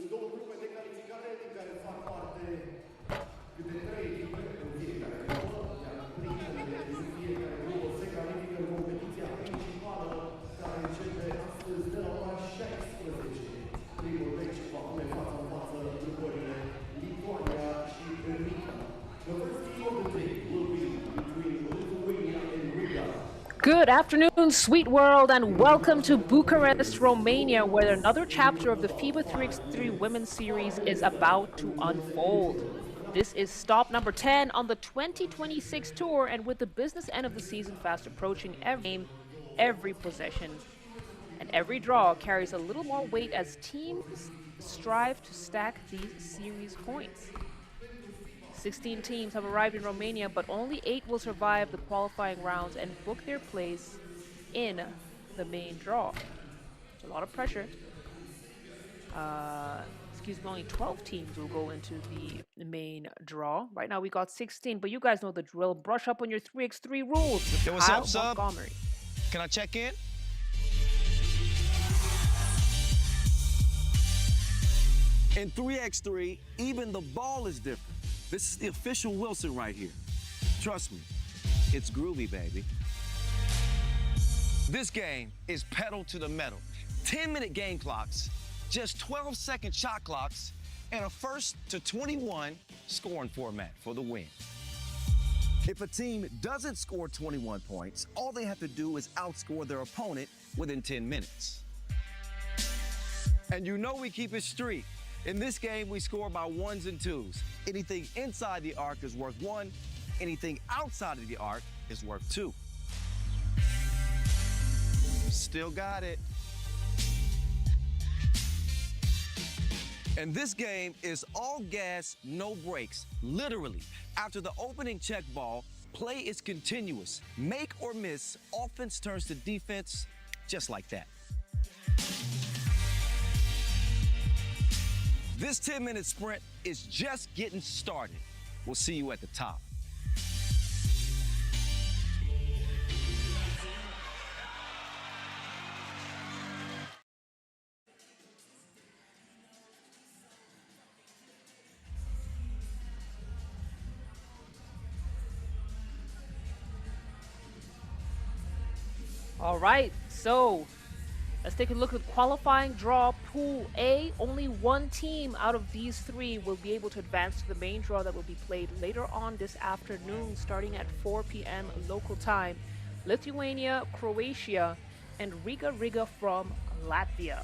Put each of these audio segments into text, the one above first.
Sunt două grupe de calificare din care fac parte câte 3 echipe în fiecare grupă, iar primele din fiecare grupă se califică în competiția principală care începe astăzi de la ora 16. Primul meci va pune față în față grupările Lithuania și Riga. The first game of the day will be between Lithuania and Riga. Good afternoon, sweet world, and welcome to Bucharest, Romania, where another chapter of the FIBA 3x3 Women's Series is about to unfold. This is stop number 10 on the 2026 tour, and with the business end of the season fast approaching, every game, every possession, and every draw carries a little more weight as teams strive to stack these series points. 16 teams have arrived in Romania, but only 8 will survive the qualifying rounds and book their place in the main draw. It's a lot of pressure. Only 12 teams will go into the main draw. Right now we got 16, but you guys know the drill. Brush up on your 3x3 rules. Hey, what's up, sub? Montgomery. Can I check in? In 3x3, even the ball is different. This is the official Wilson right here. Trust me, it's groovy, baby. This game is pedal to the metal. 10-minute game clocks, just 12-second shot clocks, and a first to 21 scoring format for the win. If a team doesn't score 21 points, all they have to do is outscore their opponent within 10 minutes. And you know we keep it street. In this game, we score by ones and twos. Anything inside the arc is worth 1. Anything outside of the arc is worth 2. Still got it. And this game is all gas, no brakes. Literally, after the opening check ball, play is continuous. Make or miss, offense turns to defense just like that. This 10-minute sprint is just getting started. We'll see you at the top. All right, so let's take a look at qualifying draw Pool A. Only one team out of these 3 will be able to advance to the main draw that will be played later on this afternoon, starting at 4 p.m. local time. Lithuania, Croatia, and Riga from Latvia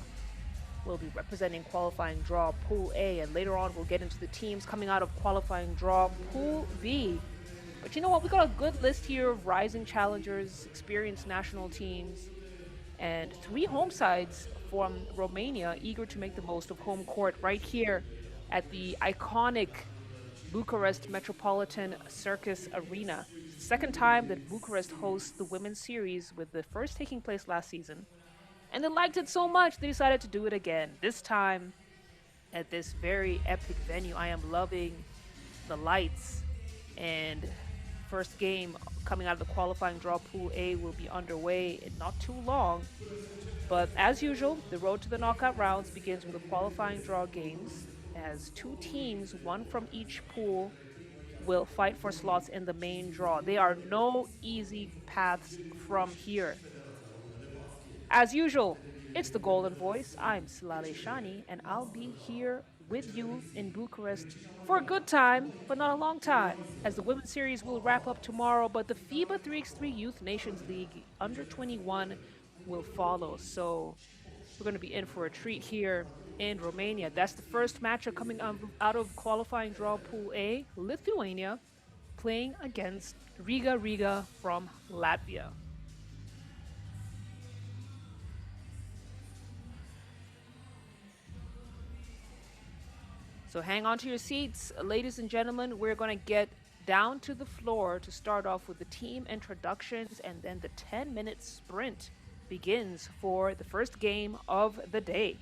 will be representing qualifying draw Pool A, and later on we'll get into the teams coming out of qualifying draw Pool B. But you know what? We got a good list here of rising challengers, experienced national teams, and 3 home sides from Romania eager to make the most of home court right here at the iconic Bucharest Metropolitan Circus Arena. Second time that Bucharest hosts the Women's Series, with the first taking place last season. And they liked it so much, they decided to do it again. This time at this very epic venue. I am loving the lights, and first game coming out of the qualifying draw Pool A will be underway in not too long. But as usual, the road to the knockout rounds begins with the qualifying draw games, as 2 teams, 1 from each pool, will fight for slots in the main draw. There are no easy paths from here. As usual, it's the Golden Voice. I'm Slale Shani, and I'll be here with you in Bucharest for a good time, but not a long time, as the Women's Series will wrap up tomorrow, but the FIBA 3x3 Youth Nations League under 21 will follow. So we're going to be in for a treat here in Romania. That's the first matchup coming out of qualifying draw Pool A. Lithuania playing against Riga from Latvia. So hang on to your seats, ladies and gentlemen. We're going to get down to the floor to start off with the team introductions, and then the 10-minute sprint begins for the first game of the day.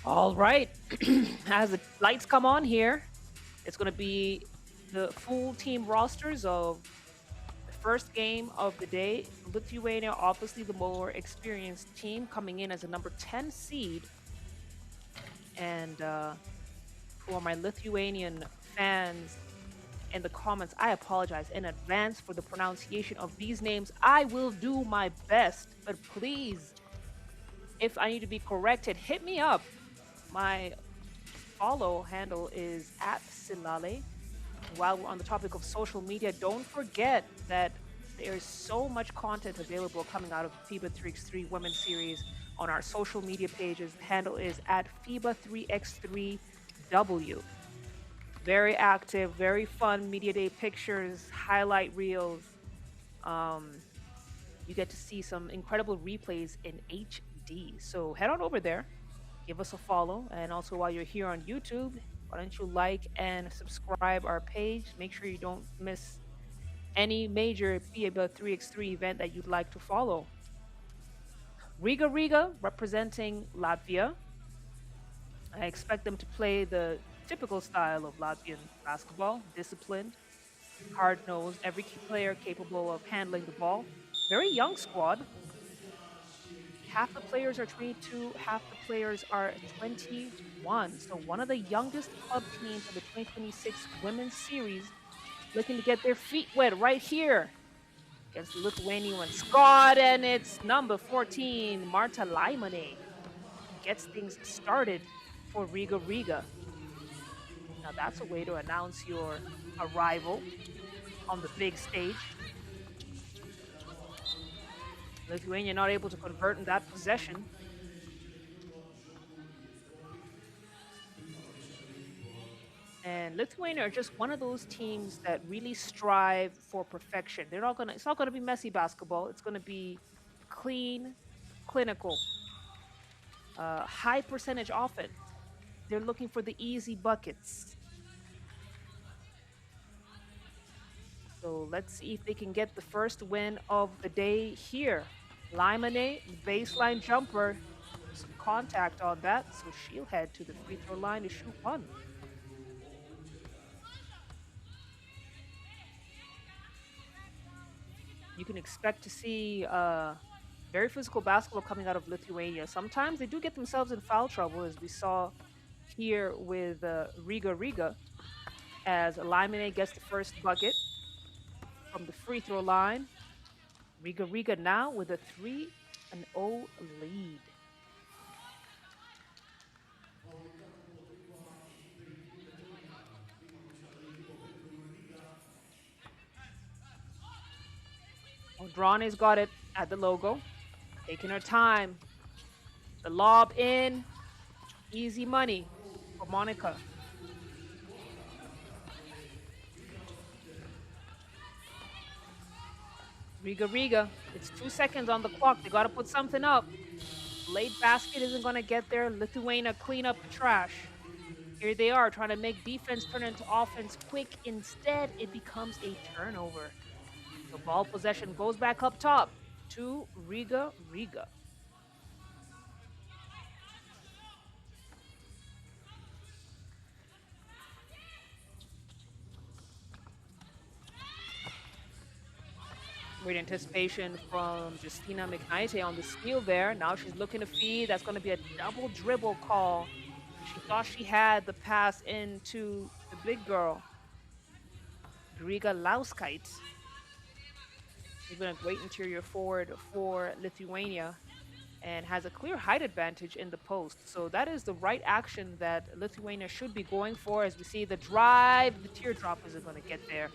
All right. As the lights come on here, it's going to be the full team rosters of the first game of the day. Lithuania, obviously the more experienced team, coming in as a number 10 seed. And for my Lithuanian fans in the comments, I apologize in advance for the pronunciation of these names. I will do my best, but please, if I need to be corrected, hit me up. My follow handle is @Silale. While we're on the topic of social media, don't forget that there's so much content available coming out of FIBA 3x3 Women's Series on our social media pages. The handle is @FIBA 3x3W. Very active, very fun media day pictures, highlight reels. You get to see some incredible replays in HD. So head on over there, give us a follow, and also while you're here on YouTube, why don't you like and subscribe our page? Make sure you don't miss any major FIBA 3x3 event that you'd like to follow. Riga representing Latvia. I expect them to play the typical style of Latvian basketball, disciplined, hard-nosed, every player capable of handling the ball. Very young squad. Half the players are 22, half the players are 21. So one of the youngest club teams of the 2026 Women's Series, looking to get their feet wet right here against the Lithuanian squad, and it's number 14, Marta Laimane, gets things started for Riga. Now that's a way to announce your arrival on the big stage. Lithuania not able to convert in that possession. And Lithuania are just one of those teams that really strive for perfection. It's not gonna be messy basketball. It's gonna be clean, clinical, high percentage offense. They're looking for the easy buckets. So let's see if they can get the first win of the day here. Laimane, baseline jumper, some contact on that, so she'll head to the free throw line to shoot one. You can expect to see very physical basketball coming out of Lithuania. Sometimes they do get themselves in foul trouble, as we saw here with Riga, as Laimane gets the first bucket from the free throw line. Riga now with a 3-0 lead. Andrane's got it at the logo, taking her time. The lob in, easy money for Monica. Riga, it's 2 seconds on the clock. They got to put something up. Late basket isn't going to get there. Lithuania clean up the trash. Here they are trying to make defense turn into offense quick. Instead, it becomes a turnover. The ball possession goes back up top to Riga. Great anticipation from Justina McKnight on the steal there. Now she's looking to feed. That's going to be a double dribble call. She thought she had the pass into the big girl, Riga Lauskait. She's been a great interior forward for Lithuania and has a clear height advantage in the post. So that is the right action that Lithuania should be going for. As we see the drive, the teardrop isn't going to get there.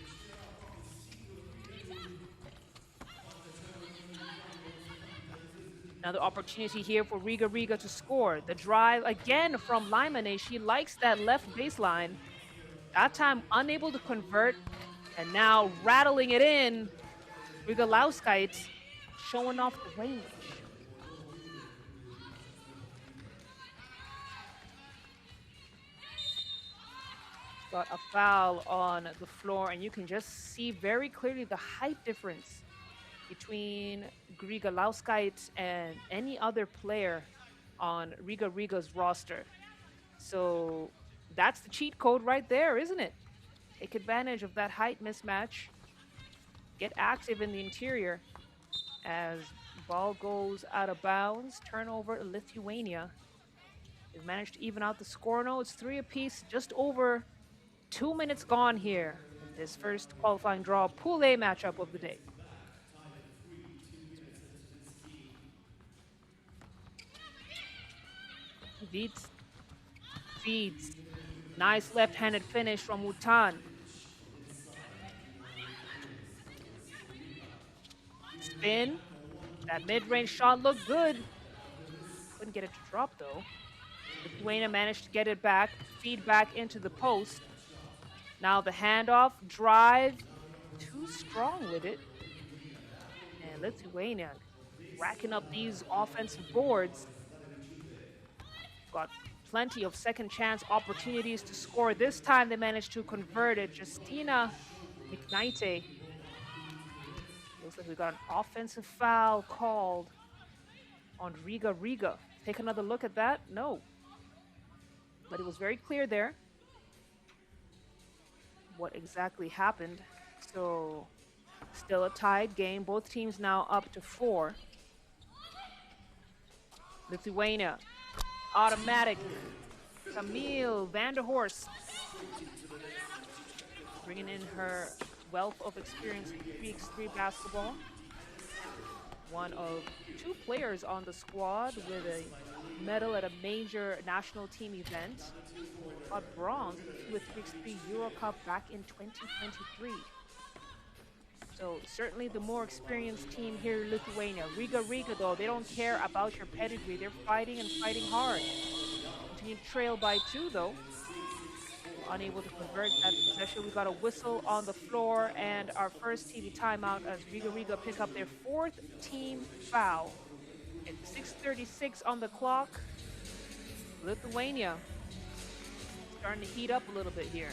Another opportunity here for Riga to score. The drive again from Laimane. She likes that left baseline. That time unable to convert, and now rattling it in. Riga Lauskait showing off the range. Got a foul on the floor, and you can just see very clearly the height difference between Riga Lauskait and any other player on Riga's roster. So that's the cheat code right there, isn't it? Take advantage of that height mismatch. Get active in the interior as ball goes out of bounds. Turnover to Lithuania. They've managed to even out the score. No, it's 3 apiece. Just over 2 minutes gone here in this first qualifying draw Pool A matchup of the day. Beats, feeds. Nice left-handed finish from Wutan. Spin. That mid-range shot looked good. Couldn't get it to drop though. Lithuania managed to get it back, feed back into the post. Now the handoff, drive, too strong with it. And Lithuania racking up these offensive boards. Got plenty of second chance opportunities to score. This time they managed to convert it. Justina McKnighty. Looks like we got an offensive foul called on Riga. Take another look at that. No. But it was very clear there what exactly happened. So still a tied game. Both teams now up to 4. Lithuania. Automatic. Camille Vanderhorst bringing in her wealth of experience in 3x3 basketball. One of 2 players on the squad with a medal at a major national team event. Got bronze with 3x3 Euro Cup back in 2023. So certainly the more experienced team here in Lithuania. Riga though, they don't care about your pedigree. They're fighting and fighting hard. Continue to trail by 2 though. Unable to convert that possession. We got a whistle on the floor and our first TV timeout as Riga pick up their 4th team foul. At 6:36 on the clock. Lithuania starting to heat up a little bit here.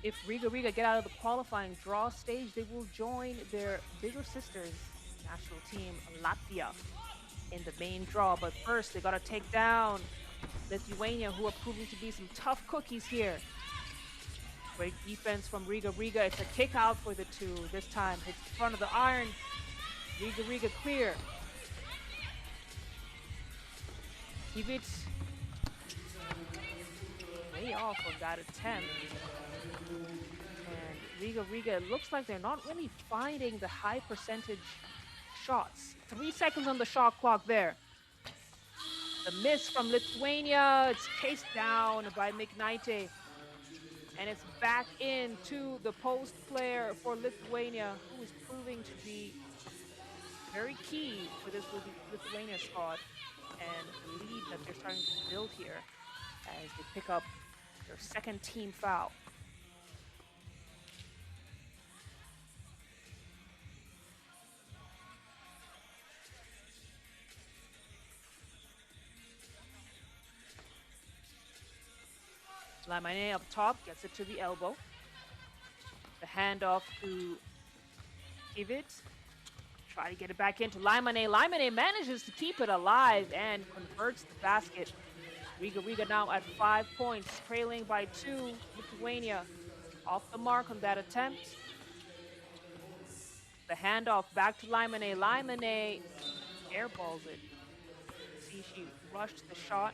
If Riga get out of the qualifying draw stage, they will join their bigger sisters national team, Latvia, in the main draw. But first, they got to take down Lithuania, who are proving to be some tough cookies here. Great defense from Riga. It's a kick out for the 2. This time, hits the front of the iron. Riga clear. Kivic way off of that attempt. And Riga, it looks like they're not really finding the high percentage shots. 3 seconds on the shot clock there. The miss from Lithuania, it's chased down by McKnighty. And it's back into the post player for Lithuania, who is proving to be very key for this Lithuania squad. And the lead that they're starting to build here as they pick up their 2nd team foul. Lamine up top gets it to the elbow. The handoff to Kivic. Try to get it back into Lamine. Lamine manages to keep it alive and converts the basket. Riga now at 5 points, trailing by 2. Lithuania off the mark on that attempt. The handoff back to Lamine. Lamine airballs it. See, she rushed the shot.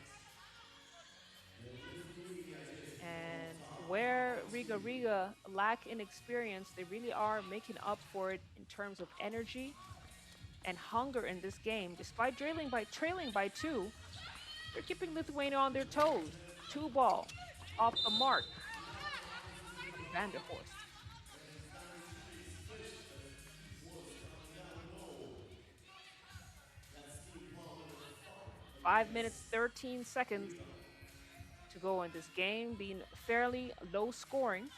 And where Riga lack in experience, they really are making up for it in terms of energy and hunger in this game. Despite trailing by 2, they're keeping Lithuania on their toes. 2 ball off the mark. Vanderhorst. 5 minutes, 13 seconds to go in this game, being fairly low scoring.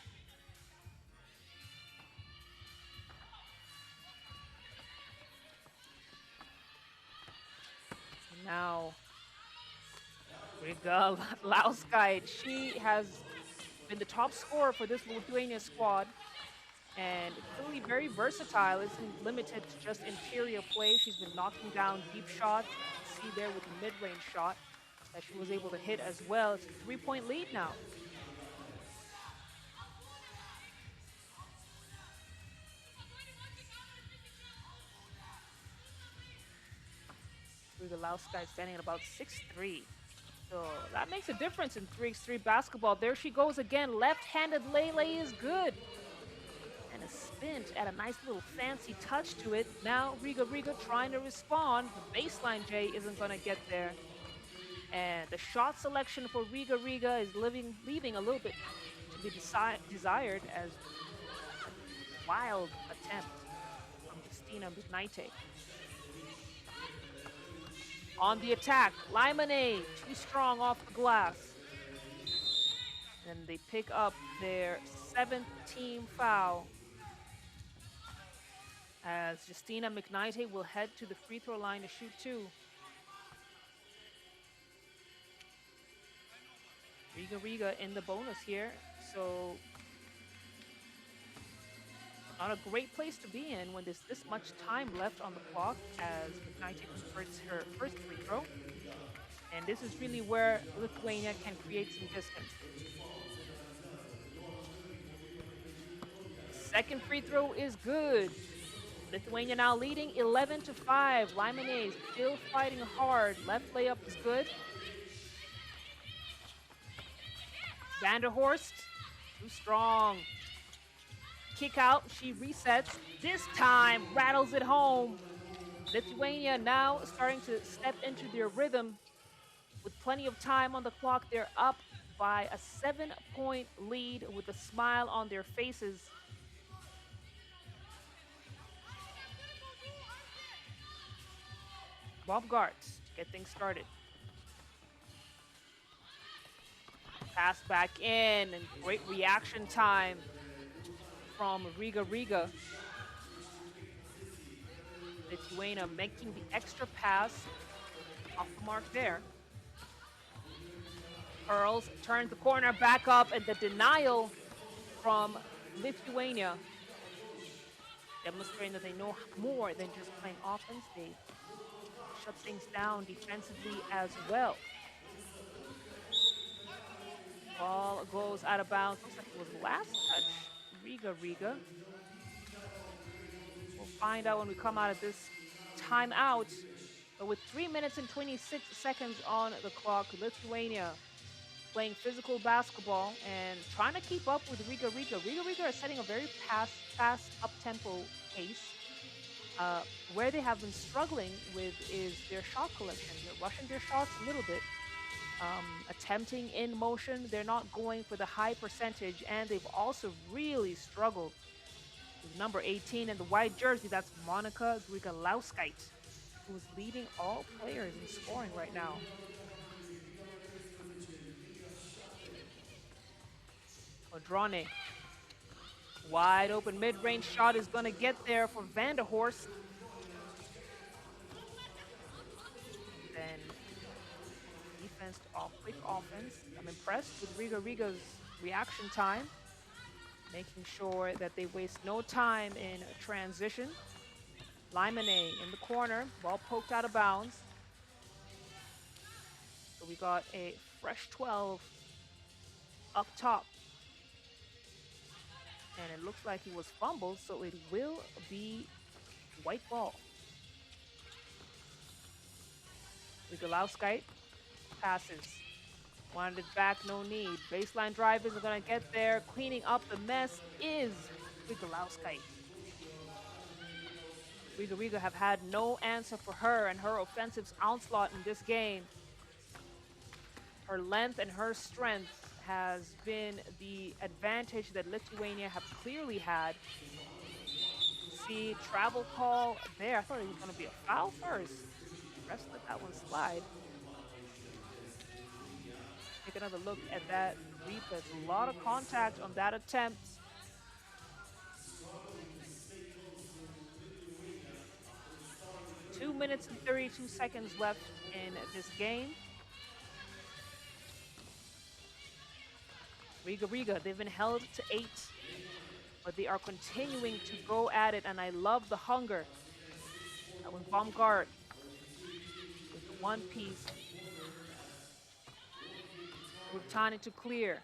Now, Riga Lauskite, she has been the top scorer for this Lithuania squad and clearly very versatile. Isn't limited to just interior play. She's been knocking down deep shots. You can see there with the mid-range shot that she was able to hit as well. It's a 3-point lead now. Riga Lauskite standing at about 6'3". So that makes a difference in 3x3 basketball. There she goes again. Left-handed Lele is good. And a spin to add a nice little fancy touch to it. Now Riga trying to respond. The baseline J isn't going to get there. And the shot selection for Riga is leaving a little bit to be desired as a wild attempt from Justina Midnighte. On the attack, Limane, too strong off the glass. And they pick up their 7th team foul as Justina McKnighty will head to the free throw line to shoot 2. Riga in the bonus here, so not a great place to be in when there's this much time left on the clock as McKnighty converts her first free throw. And this is really where Lithuania can create some distance. Second free throw is good. Lithuania now leading 11-5. Limane still fighting hard. Left layup is good. Vanderhorst, too strong. Kick out, she resets. This time, rattles it home. Lithuania now starting to step into their rhythm. With plenty of time on the clock, they're up by a 7-point lead with a smile on their faces. Bob Gartz to get things started. Pass back in, and great reaction time from Riga. Lithuania making the extra pass off the mark there. Pearls turns the corner back up, and the denial from Lithuania, demonstrating that they know more than just playing offense. They shut things down defensively as well. Ball goes out of bounds. Looks like it was last touch. Riga. We'll find out when we come out of this timeout. But with 3 minutes and 26 seconds on the clock, Lithuania playing physical basketball and trying to keep up with Riga. Riga are setting a very fast up-tempo pace. Where they have been struggling with is their shot collection. They're rushing their shots a little bit. Attempting in motion, they're not going for the high percentage, and they've also really struggled with number 18 in the white jersey. That's Monica Grigalauskite, who is leading all players in scoring right now. Odrone, wide open mid-range shot is going to get there for Vanderhorst. Then defense to quick offense. I'm impressed with Riga's reaction time, making sure that they waste no time in transition. Limane in the corner, ball poked out of bounds. So we got a fresh 12 up top. And it looks like he was fumbled, so it will be white ball. Rigalauskite passes. Wanted it back, no need. Baseline drive isn't going to get there. Cleaning up the mess is Rigalauskite. Riga have had no answer for her and her offensive onslaught in this game. Her length and her strength has been the advantage that Lithuania have clearly had. See, travel call there. I thought it was going to be a foul first. Refs let that one slide. Take another look at that replay. A lot of contact on that attempt. 2 minutes and 32 seconds left in this game. Riga, they've been held to 8, but they are continuing to go at it, and I love the hunger. That was Baumgart with the one piece. Rutani to clear.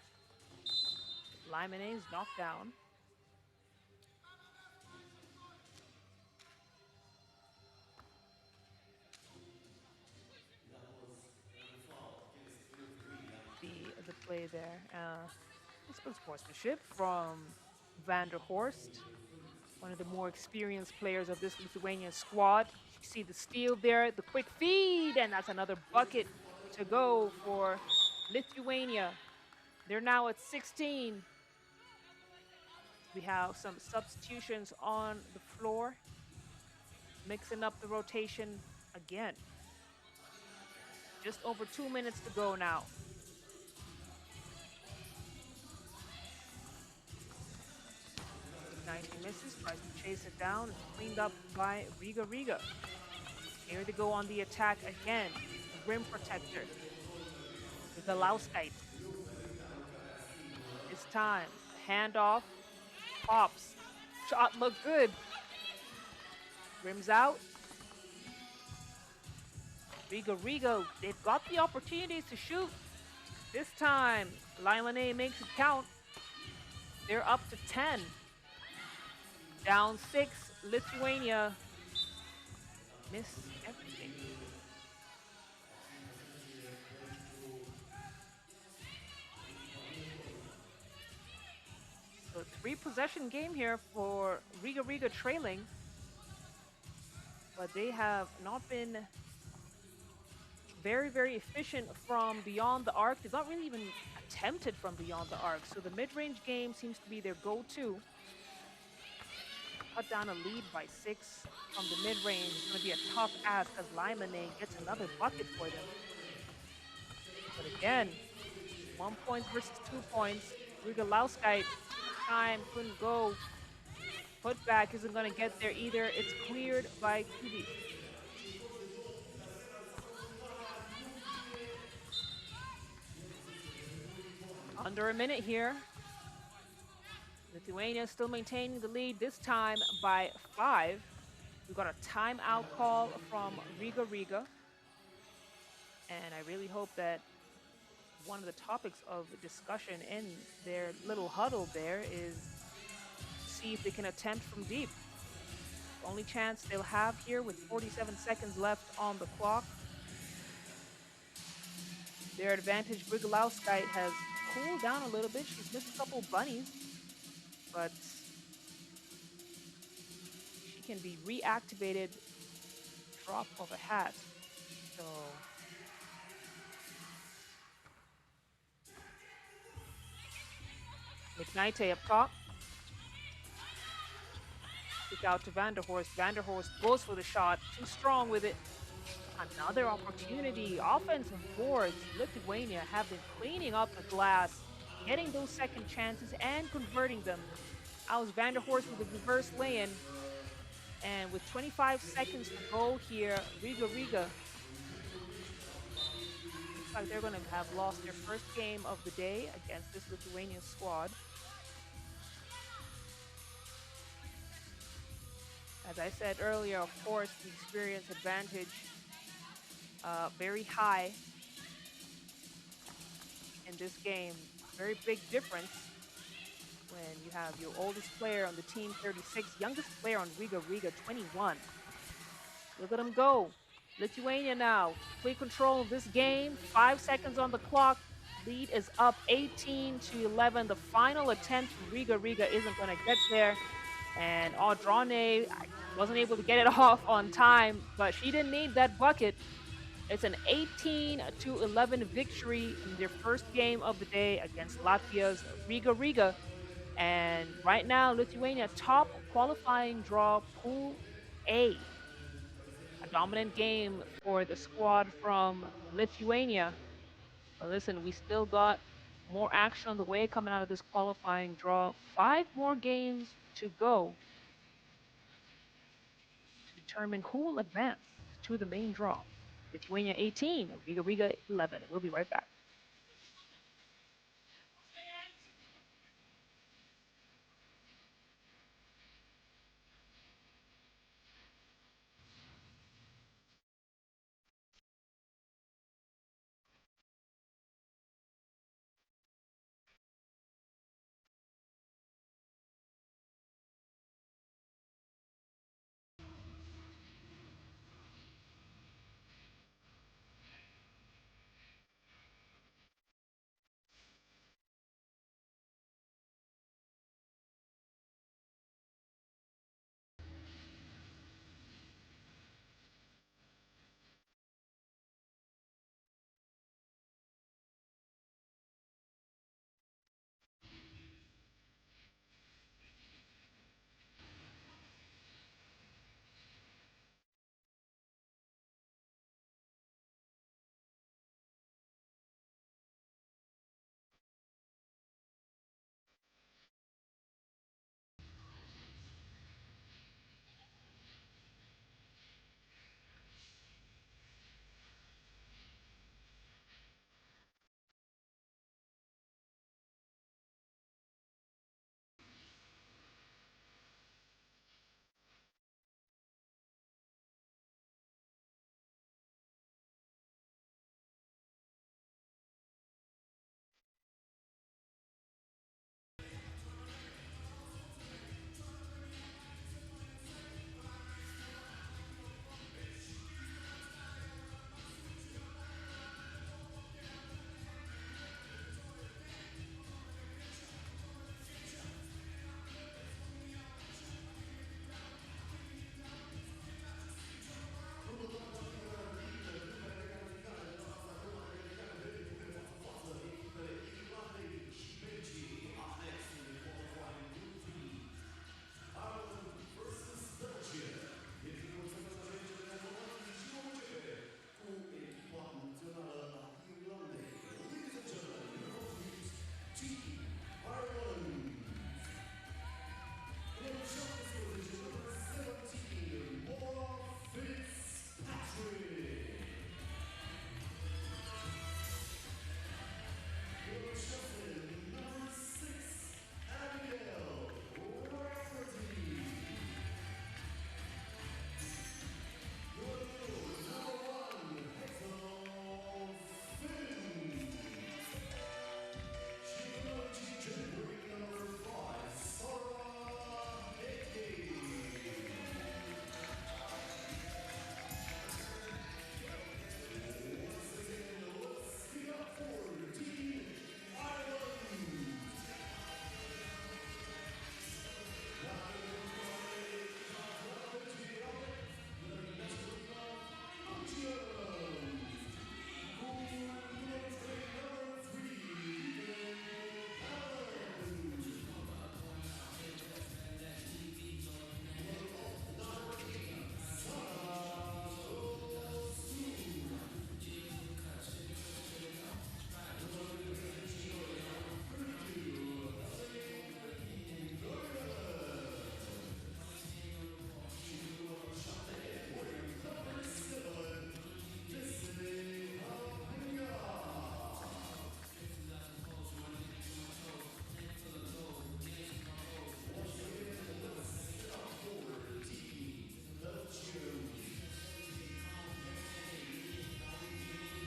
Limonese knocked down. The play there. It's good sportsmanship from Van der Horst, one of the more experienced players of this Lithuanian squad. You see the steal there, the quick feed, and that's another bucket to go for Lithuania. They're now at 16. We have some substitutions on the floor, mixing up the rotation again. Just over 2 minutes to go now. 19 misses, tries to chase it down. It's cleaned up by Riga. Here they go on the attack again. Rim protector. The Lauskite. This time, handoff, pops. Shot looked good. Rims out. Riga, they've got the opportunities to shoot. This time, Laimane makes it count. They're up to 10. Down 6, Lithuania miss everything. So 3-possession game here for Riga trailing, but they have not been very efficient from beyond the arc. They've not really even attempted from beyond the arc, so the mid-range game seems to be their go-to. Cut down a lead by 6 from the mid-range. It's going to be a tough ask as Laimane gets another bucket for them. But again, 1 point versus 2 points. Riga Lauskite time couldn't go. Putback isn't going to get there either. It's cleared by Kubi. Under a minute here. Lithuania still maintaining the lead, this time by 5. We've got a timeout call from Riga. And I really hope that one of the topics of discussion in their little huddle there is see if they can attempt from deep. Only chance they'll have here with 47 seconds left on the clock. Their advantage, Riga Lauskite has cooled down a little bit. She's missed a couple bunnies, but she can be reactivated drop of a hat. So McKnight up top. Kick out to Van der Horst. Van der Horst goes for the shot. Too strong with it. Another opportunity. Offensive boards. Lithuania have been cleaning up the glass, getting those second chances and converting them. That was Van der Horst with a reverse lay-in. And with 25 seconds to go here, Riga looks like they're going to have lost their first game of the day against this Lithuanian squad. As I said earlier, of course, the experience advantage very high in this game. Very big difference when you have your oldest player on the team 36, youngest player on Riga 21. Look at them go. Lithuania now, complete control of this game. 5 seconds on the clock. Lead is up 18-11. The final attempt from Riga isn't going to get there. And Audrane wasn't able to get it off on time, but she didn't need that bucket. It's an 18-11 victory in their first game of the day against Latvia's Riga. And right now, Lithuania top qualifying draw Pool A. A dominant game for the squad from Lithuania. But listen, we still got more action on the way coming out of this qualifying draw. 5 more games to go to determine who will advance. to the main draw. Lithuania 18, Riga 11. We'll be right back.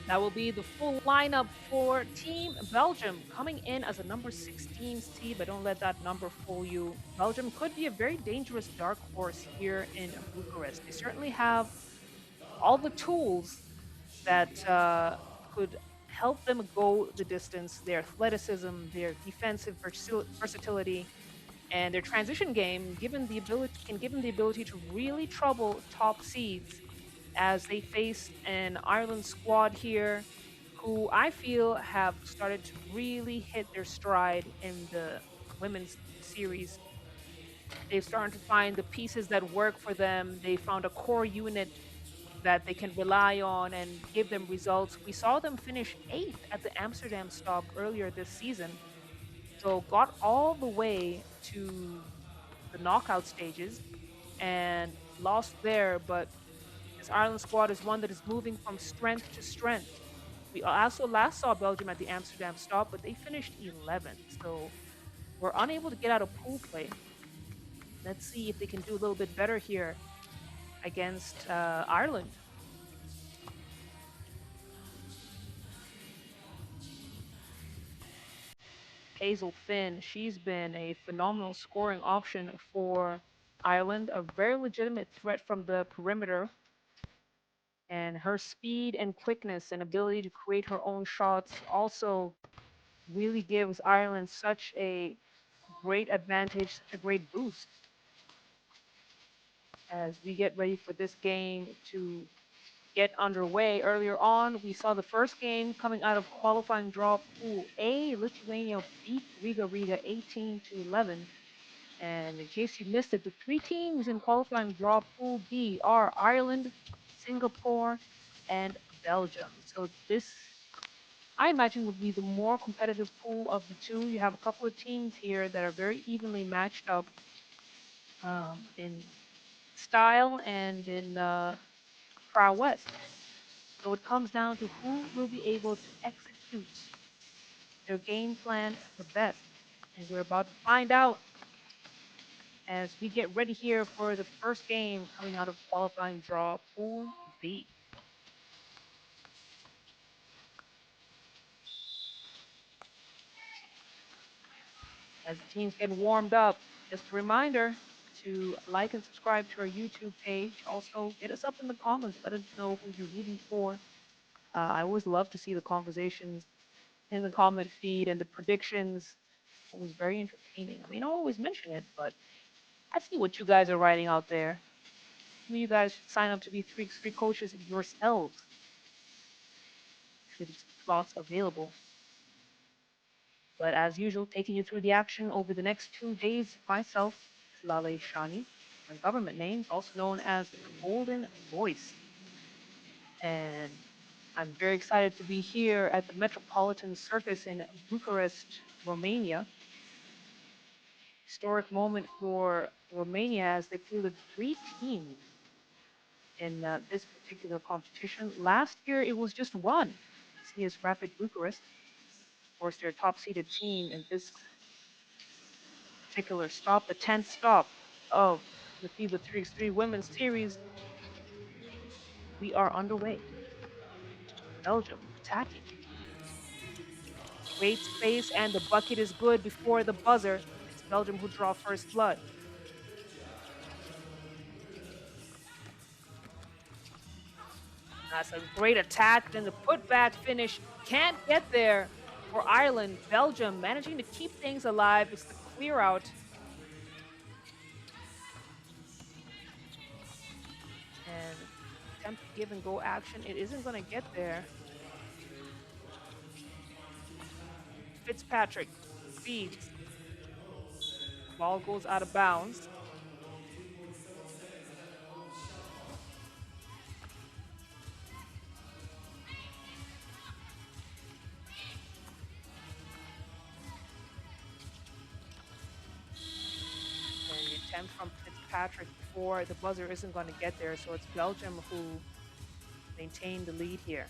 That will be the full lineup for Team Belgium, coming in as a number 16 seed, but don't let that number fool you. Belgium could be a very dangerous dark horse here in Bucharest. They certainly have all the tools that could help them go the distance. Their athleticism, their defensive versatility, and their transition game can give them the ability to really trouble top seeds as they face an Ireland squad here who I feel have started to really hit their stride in the women's series. They've started to find the pieces that work for them. They found a core unit that they can rely on and give them results. We saw them finish eighth at the Amsterdam stop earlier this season. So got all the way to the knockout stages and lost there, but This Ireland squad is one that is moving from strength to strength. We also last saw Belgium at the Amsterdam stop, but they finished 11th. So we're unable to get out of pool play. Let's see if they can do a little bit better here against Ireland. Hazel Finn, she's been a phenomenal scoring option for Ireland, a very legitimate threat from the perimeter. And her speed and quickness and ability to create her own shots also really gives Ireland such a great advantage, such a great boost. As we get ready for this game to get underway. Earlier on, we saw the first game coming out of qualifying draw Pool A. Lithuania beat Riga 18 to 11. And in case you missed it, the three teams in qualifying draw Pool B are Ireland, Singapore, and Belgium. So this, I imagine, would be the more competitive pool of the two. You have a couple of teams here that are very evenly matched up in style and in prowess. So it comes down to who will be able to execute their game plan the best. And we're about to find out as we get ready here for the first game coming out of qualifying draw Pool B. As the teams get warmed up, just a reminder to like and subscribe to our YouTube page. Also, hit us up in the comments. Let us know who you're rooting for. I always love to see the conversations in the comment feed and the predictions. It was very entertaining. I mean, I always mention it, but I see what you guys are writing out there. Maybe you guys should sign up to be 3x3 coaches yourselves. Should be slots available. But as usual, taking you through the action over the next 2 days, myself, Lale Shani, my government name, also known as the Golden Voice. And I'm very excited to be here at the Metropolitan Circus in Bucharest, Romania. Historic moment for Romania as they fielded 3 teams in this particular competition. Last year, it was just one. CS Rapid Bucharest, of course, their top-seeded team in this particular stop, the 10th stop of the FIBA 3x3 Women's Series. We are underway. Belgium attacking. Great space, and the bucket is good before the buzzer. It's Belgium who draw first blood. That's a great attack. Then the putback finish can't get there for Ireland. Belgium managing to keep things alive. It's the clear out. And attempt to give and go action. It isn't going to get there. Fitzpatrick feeds. Ball goes out of bounds. Attempt from Fitzpatrick before the buzzer isn't going to get there, so it's Belgium who maintain the lead here.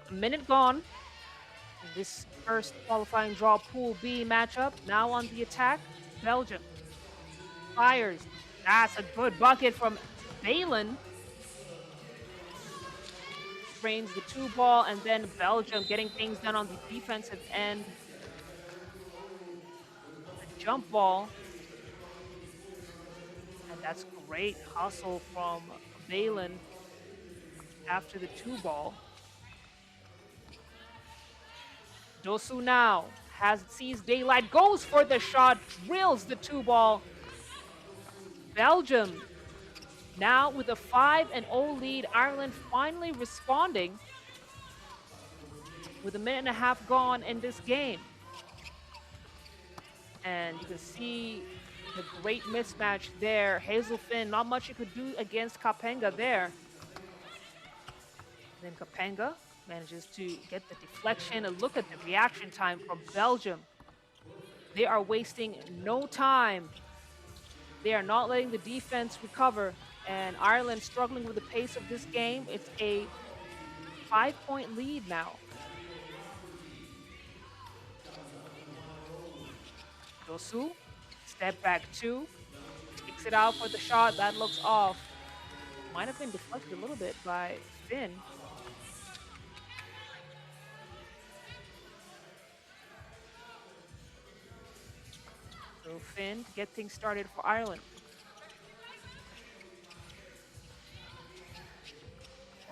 A minute gone. This first qualifying draw Pool B matchup. Now on the attack, Belgium fires. That's a good bucket from Balin. Drains the 2-ball, and then Belgium getting things done on the defensive end. A jump ball. And that's great hustle from Balin after the 2-ball. Dosu now sees daylight, goes for the shot, drills the 2-ball. Belgium now with a 5-0 lead. Ireland finally responding. with a minute and a half gone in this game. And you can see the great mismatch there. Hazel Finn, not much you could do against Kapenga there. Then Kapenga manages to get the deflection. And look at the reaction time from Belgium. They are wasting no time. They are not letting the defense recover. And Ireland struggling with the pace of this game. It's a 5-point lead now. Dosu, step back 2, kicks it out for the shot. That looks off. Might have been deflected a little bit by Finn. So Finn to get things started for Ireland.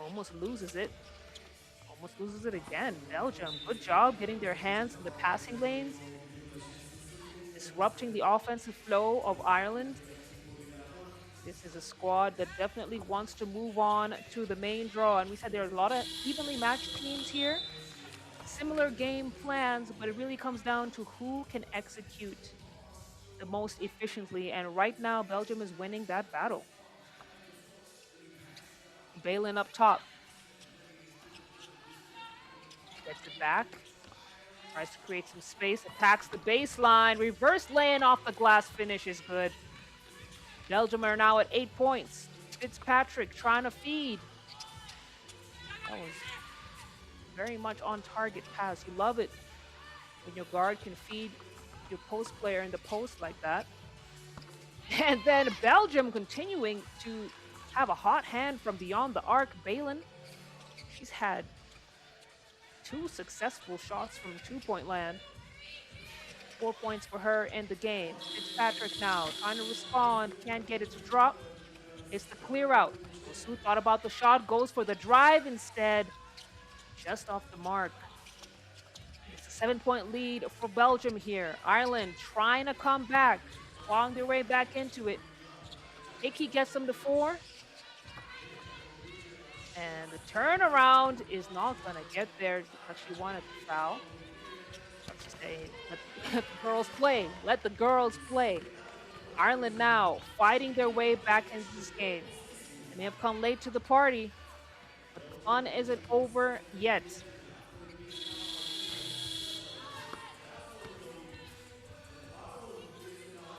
Almost loses it. Almost loses it again. Belgium, good job getting their hands in the passing lanes, disrupting the offensive flow of Ireland. This is a squad that definitely wants to move on to the main draw. And we said there are a lot of evenly matched teams here. Similar game plans, but it really comes down to who can execute the most efficiently. And right now, Belgium is winning that battle. Balin up top. Gets it back. Tries to create some space. Attacks the baseline. Reverse lay-in off the glass finish is good. Belgium are now at 8 points. Fitzpatrick trying to feed. That was very much on target pass. You love it when your guard can feed your post player in the post like that. And then Belgium continuing to have a hot hand from beyond the arc. Balin, she's had 2 successful shots from 2-point land. 4 points for her in the game. Fitzpatrick now trying to respond, can't get it to drop. It's the clear out. Su thought about the shot, goes for the drive instead. Just off the mark. It's a 7-point lead for Belgium here. Ireland trying to come back, clawing their way back into it. Hickey gets them to 4. And the turnaround is not going to get there because she wanted to foul. Let's say, let the girls play. Let the girls play. Ireland now fighting their way back into this game. They may have come late to the party, but the fun isn't over yet.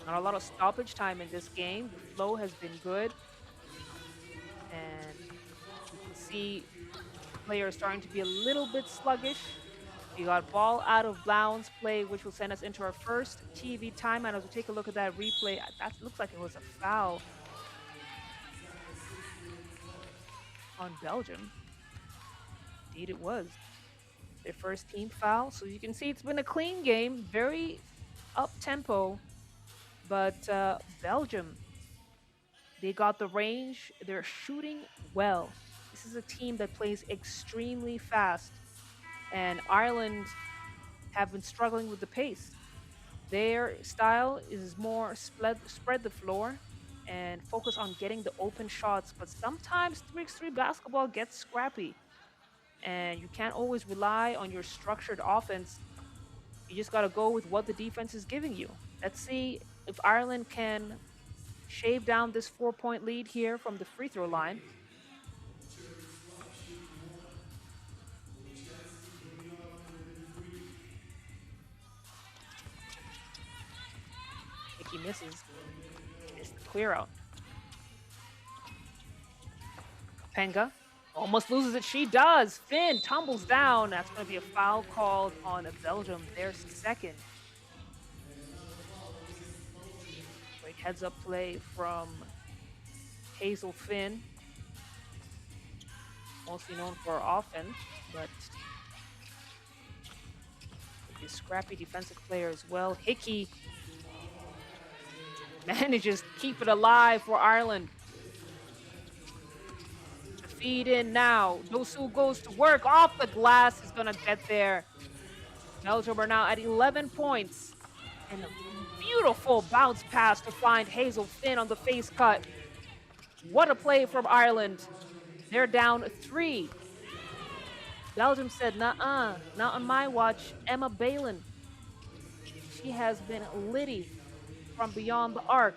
Not a lot of stoppage time in this game. The flow has been good. And see players starting to be a little bit sluggish. We got ball out of bounds play, which will send us into our first TV timeout. As we take a look at that replay, that looks like it was a foul on Belgium. Indeed, it was their first team foul. So you can see it's been a clean game, very up-tempo, but Belgium, they got the range. They're shooting well. This is a team that plays extremely fast, and Ireland have been struggling with the pace. Their style is more spread the floor and focus on getting the open shots, but sometimes 3x3 basketball gets scrappy, and you can't always rely on your structured offense. You just got to go with what the defense is giving you. Let's see if Ireland can shave down this 4-point lead here from the free throw line. He misses. It's the clear out. Penga almost loses it. She does. Finn tumbles down. That's going to be a foul called on Belgium. Their second. Great heads-up play from Hazel Finn. Mostly known for her offense, but a scrappy defensive player as well. Hickey manages to keep it alive for Ireland. The feed in now. Dosu goes to work off the glass. Is going to get there. Belgium are now at 11 points. And a beautiful bounce pass to find Hazel Finn on the face cut. What a play from Ireland. They're down 3. Belgium said, "Nuh-uh, not on my watch." Emma Balin, she has been litty from beyond the arc.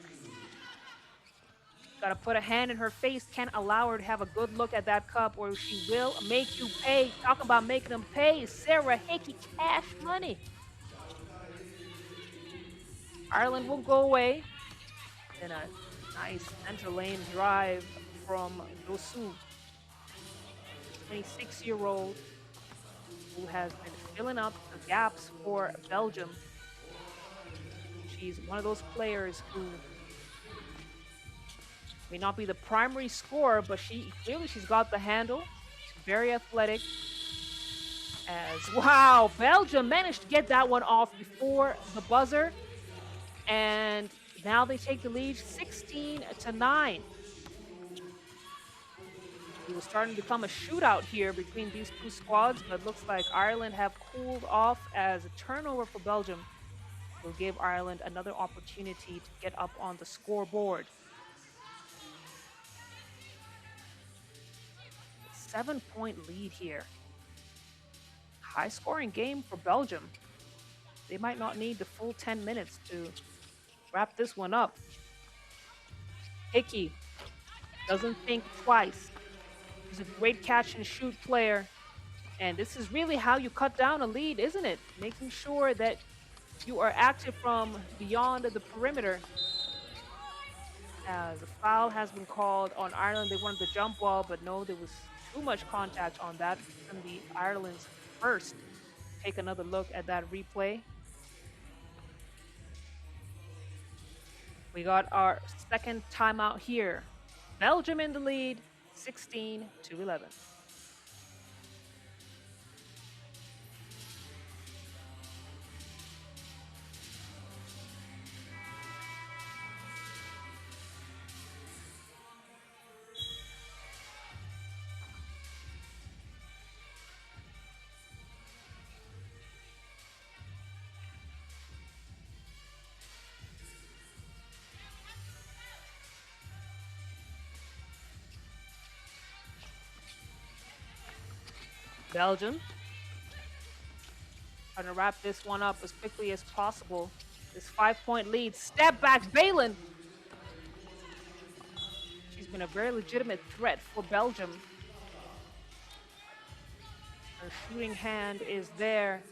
Gotta put a hand in her face. Can't allow her to have a good look at that cup, or she will make you pay. Talk about making them pay. Sarah Hickey, cash money. Ireland will go away. Then a nice center lane drive from Dosu, 26-year-old, who has been filling up the gaps for Belgium. She's one of those players who may not be the primary scorer, but she's got the handle. She's very athletic. Wow, Belgium managed to get that one off before the buzzer, and now they take the lead 16-9. It was starting to become a shootout here between these two squads, but it looks like Ireland have cooled off as a turnover for Belgium will give Ireland another opportunity to get up on the scoreboard. 7-point lead here. High scoring game for Belgium. They might not need the full 10 minutes to wrap this one up. Hickey doesn't think twice. He's a great catch and shoot player. And this is really how you cut down a lead, isn't it? Making sure that you are active from beyond the perimeter. As a foul has been called on Ireland. They wanted the jump ball, but no, there was too much contact on that from the Ireland's first. Take another look at that replay. We got our second timeout here. Belgium in the lead, 16-11. Belgium trying to wrap this one up as quickly as possible. This 5-point lead. Step back, Balin. She's been a very legitimate threat for Belgium. Her shooting hand is there,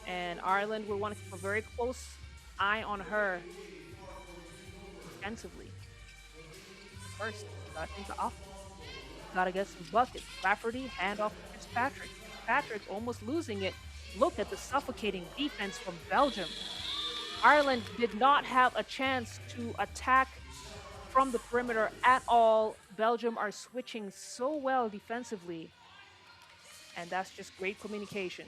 and Ireland will want to keep a very close eye on her defensively. First, got into offense. Gotta get some buckets. Rafferty, hand off to Fitzpatrick. Fitzpatrick almost losing it. Look at the suffocating defense from Belgium. Ireland did not have a chance to attack from the perimeter at all. Belgium are switching so well defensively, and that's just great communication.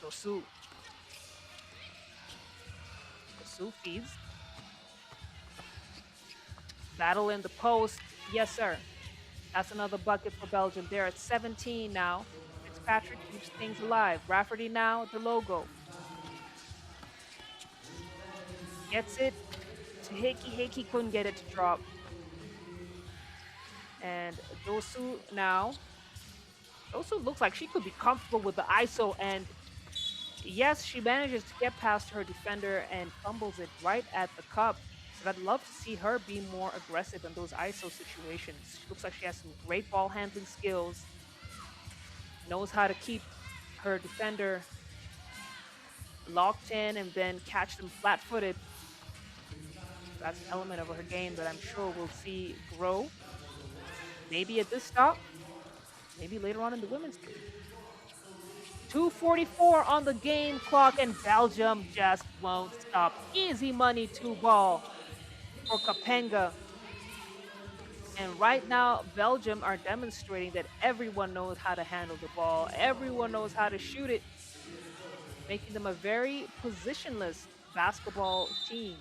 Dosu feeds. Battle in the post. Yes, sir. That's another bucket for Belgium. They're at 17 now. Fitzpatrick keeps things alive. Rafferty now, the logo. Gets it to Hickey. Hickey couldn't get it to drop. And Dosu now. Dosu looks like she could be comfortable with the ISO, and yes, she manages to get past her defender and fumbles it right at the cup. But I'd love to see her be more aggressive in those ISO situations. She looks like she has some great ball handling skills. Knows how to keep her defender locked in and then catch them flat-footed. That's an element of her game that I'm sure we'll see grow. Maybe at this stop, maybe later on in the women's game. 2:44 on the game clock, and Belgium just won't stop. Easy money 2-ball for Kapenga. And right now, Belgium are demonstrating that everyone knows how to handle the ball. Everyone knows how to shoot it, making them a very positionless basketball team.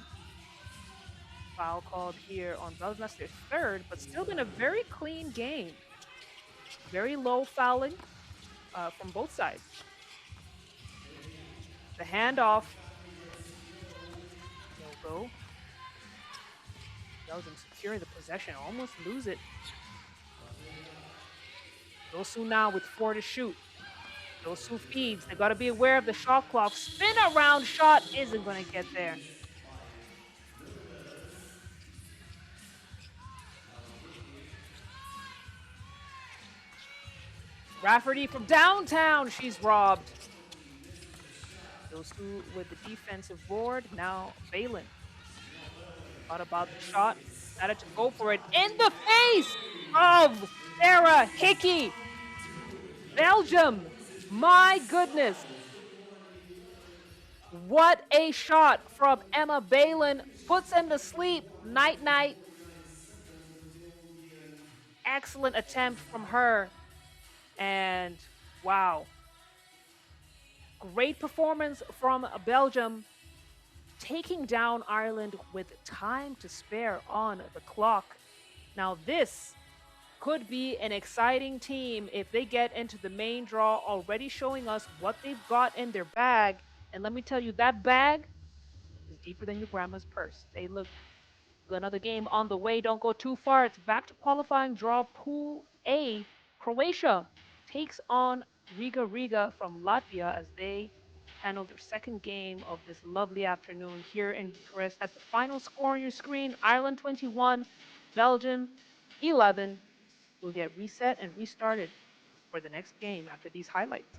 Foul called here on Belgium. That's their third, but still been a very clean game. Very low fouling from both sides. The handoff. No go. Belgium securing the possession, almost lose it. Dosu now with 4 to shoot. Dosu feeds. They got to be aware of the shot clock. Spin around shot isn't going to get there. Rafferty from downtown. She's robbed. Dosu with the defensive board. Now Balin. Thought about the shot. Decided to go for it in the face of Sarah Hickey. Belgium. My goodness. What a shot from Emma Balin. Puts him to sleep. Night, night. Excellent attempt from her. And wow. Great performance from Belgium. Taking down Ireland with time to spare on the clock. Now this could be an exciting team if they get into the main draw, already showing us what they've got in their bag. And let me tell you, that bag is deeper than your grandma's purse. They look good. Another game on the way. Don't go too far. It's back to qualifying draw Pool A. Croatia takes on Riga from Latvia as they handle their second game of this lovely afternoon here in Bucharest. That's the final score on your screen. Ireland 21, Belgium 11 will get reset and restarted for the next game after these highlights.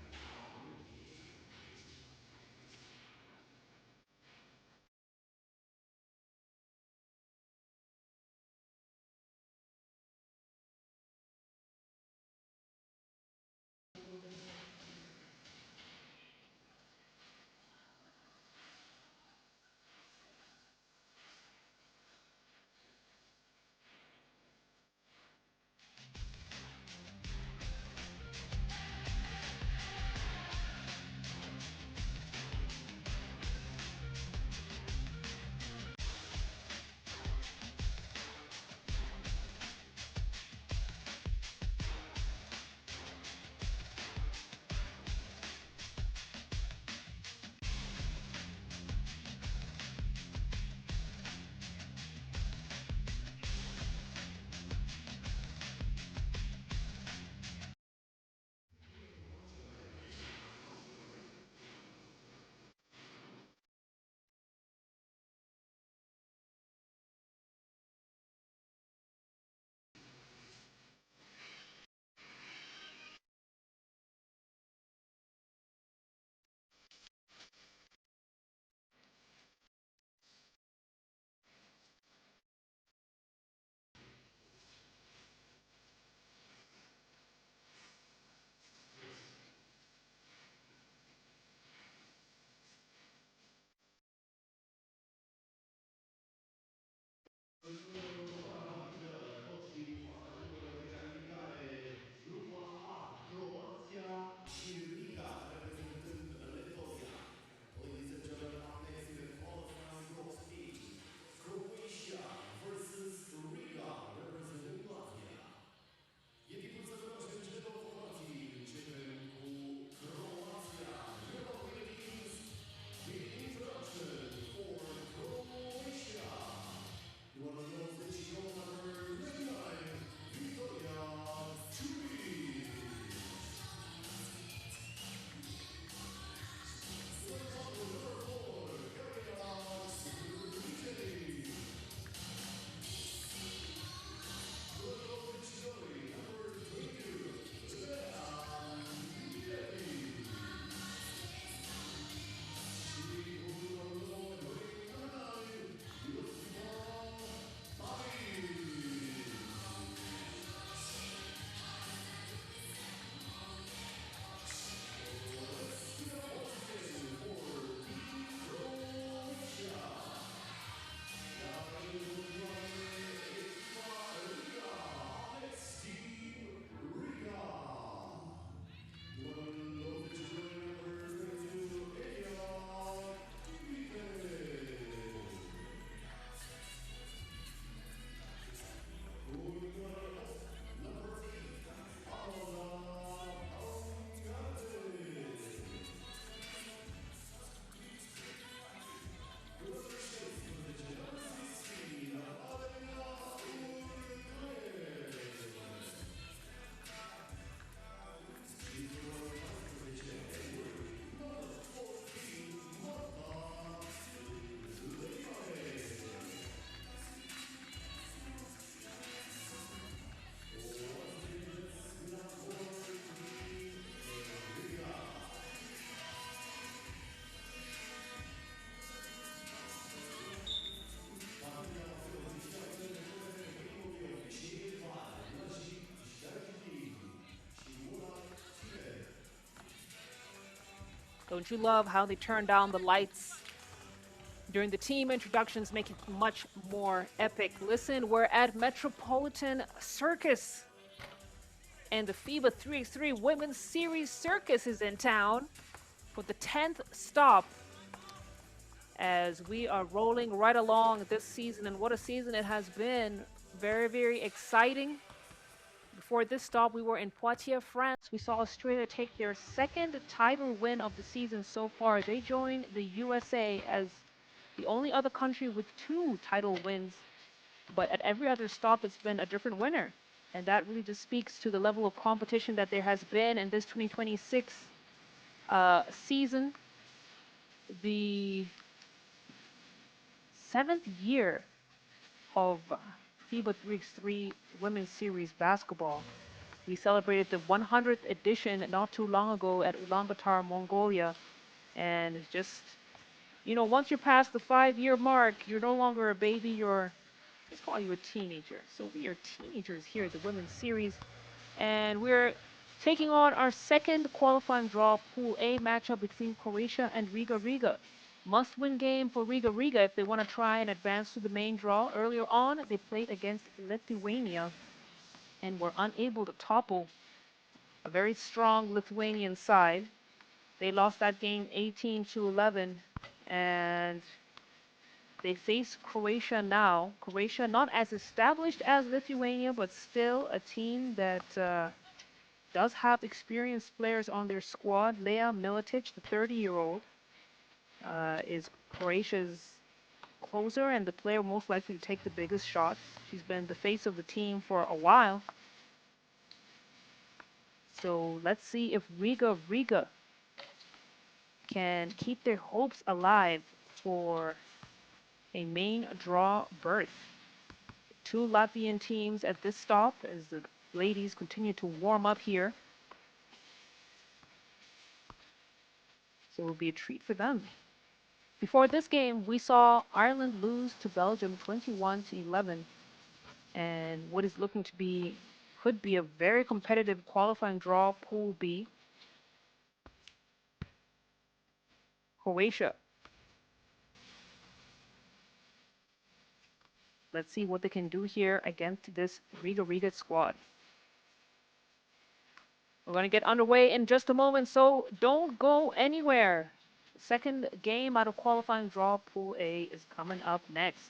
Don't you love how they turn down the lights during the team introductions, make it much more epic? Listen, we're at Metropolitan Circus, and the FIBA 3x3 Women's Series Circus is in town for the 10th stop as we are rolling right along this season. And what a season it has been. Very, very exciting. Before this stop, we were in Poitiers, France. We saw Australia take their second title win of the season so far. They joined the USA as the only other country with 2 title wins, but at every other stop, it's been a different winner. And that really just speaks to the level of competition that there has been in this 2026 season. The 7th year of FIBA 3x3 Women's Series Basketball. We celebrated the 100th edition not too long ago at Ulaanbaatar, Mongolia. And it's just, you know, once you're past the 5-year mark, you're no longer a baby, let's call you a teenager. So we are teenagers here at the Women's Series. And we're taking on our second qualifying draw Pool A matchup between Croatia and Riga. Must-win game for Riga if they want to try and advance to the main draw. Earlier on, they played against Lithuania and were unable to topple a very strong Lithuanian side. They lost that game 18-11, and they face Croatia now. Croatia not as established as Lithuania, but still a team that does have experienced players on their squad. Lea Militic, the 30-year-old, is Croatia's closer and the player most likely to take the biggest shots. She's been the face of the team for a while. So let's see if Riga can keep their hopes alive for a main draw berth. 2 Latvian teams at this stop as the ladies continue to warm up here. So it will be a treat for them. Before this game, we saw Ireland lose to Belgium 21-11, and what is looking to be, could be a very competitive qualifying draw, Pool B. Croatia. Let's see what they can do here against this Riga squad. We're going to get underway in just a moment, so don't go anywhere. Second game out of qualifying draw Pool A is coming up next.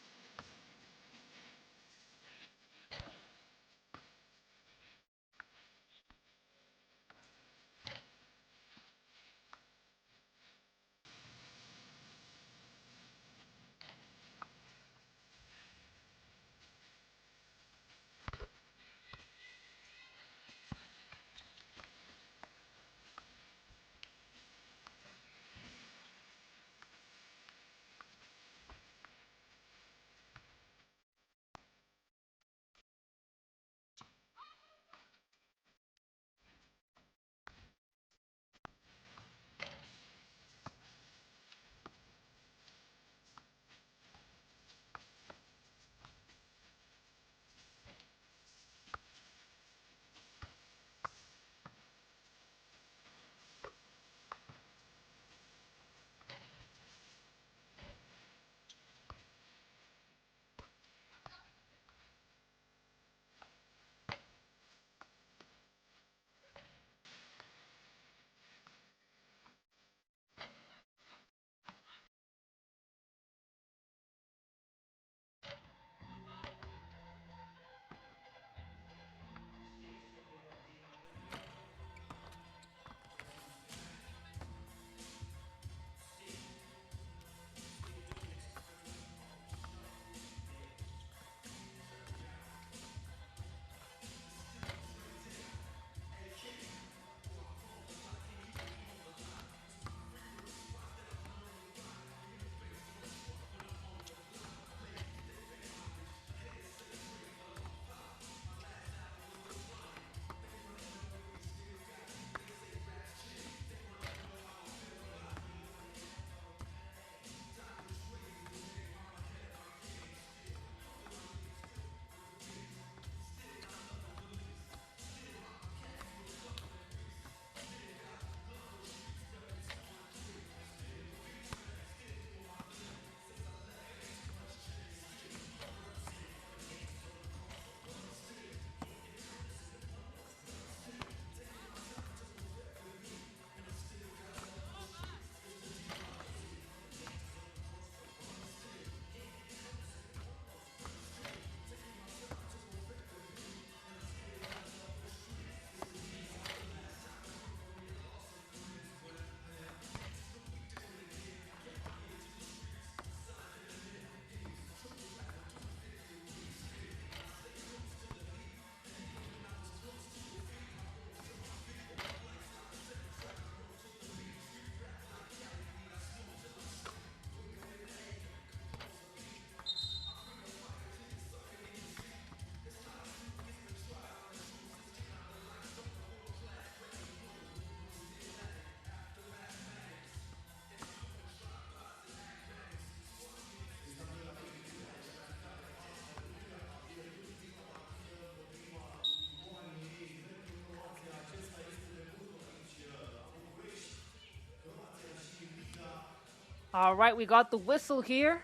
All right, we got the whistle here.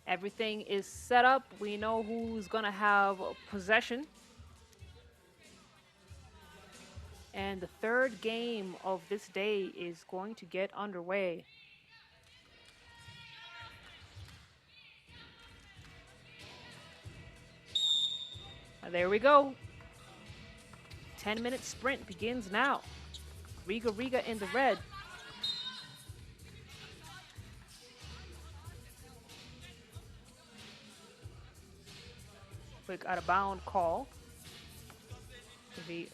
Everything is set up. We know who's going to have possession. And the third game of this day is going to get underway. There we go. 10-minute sprint begins now. Riga in the red. Quick out of bound call. The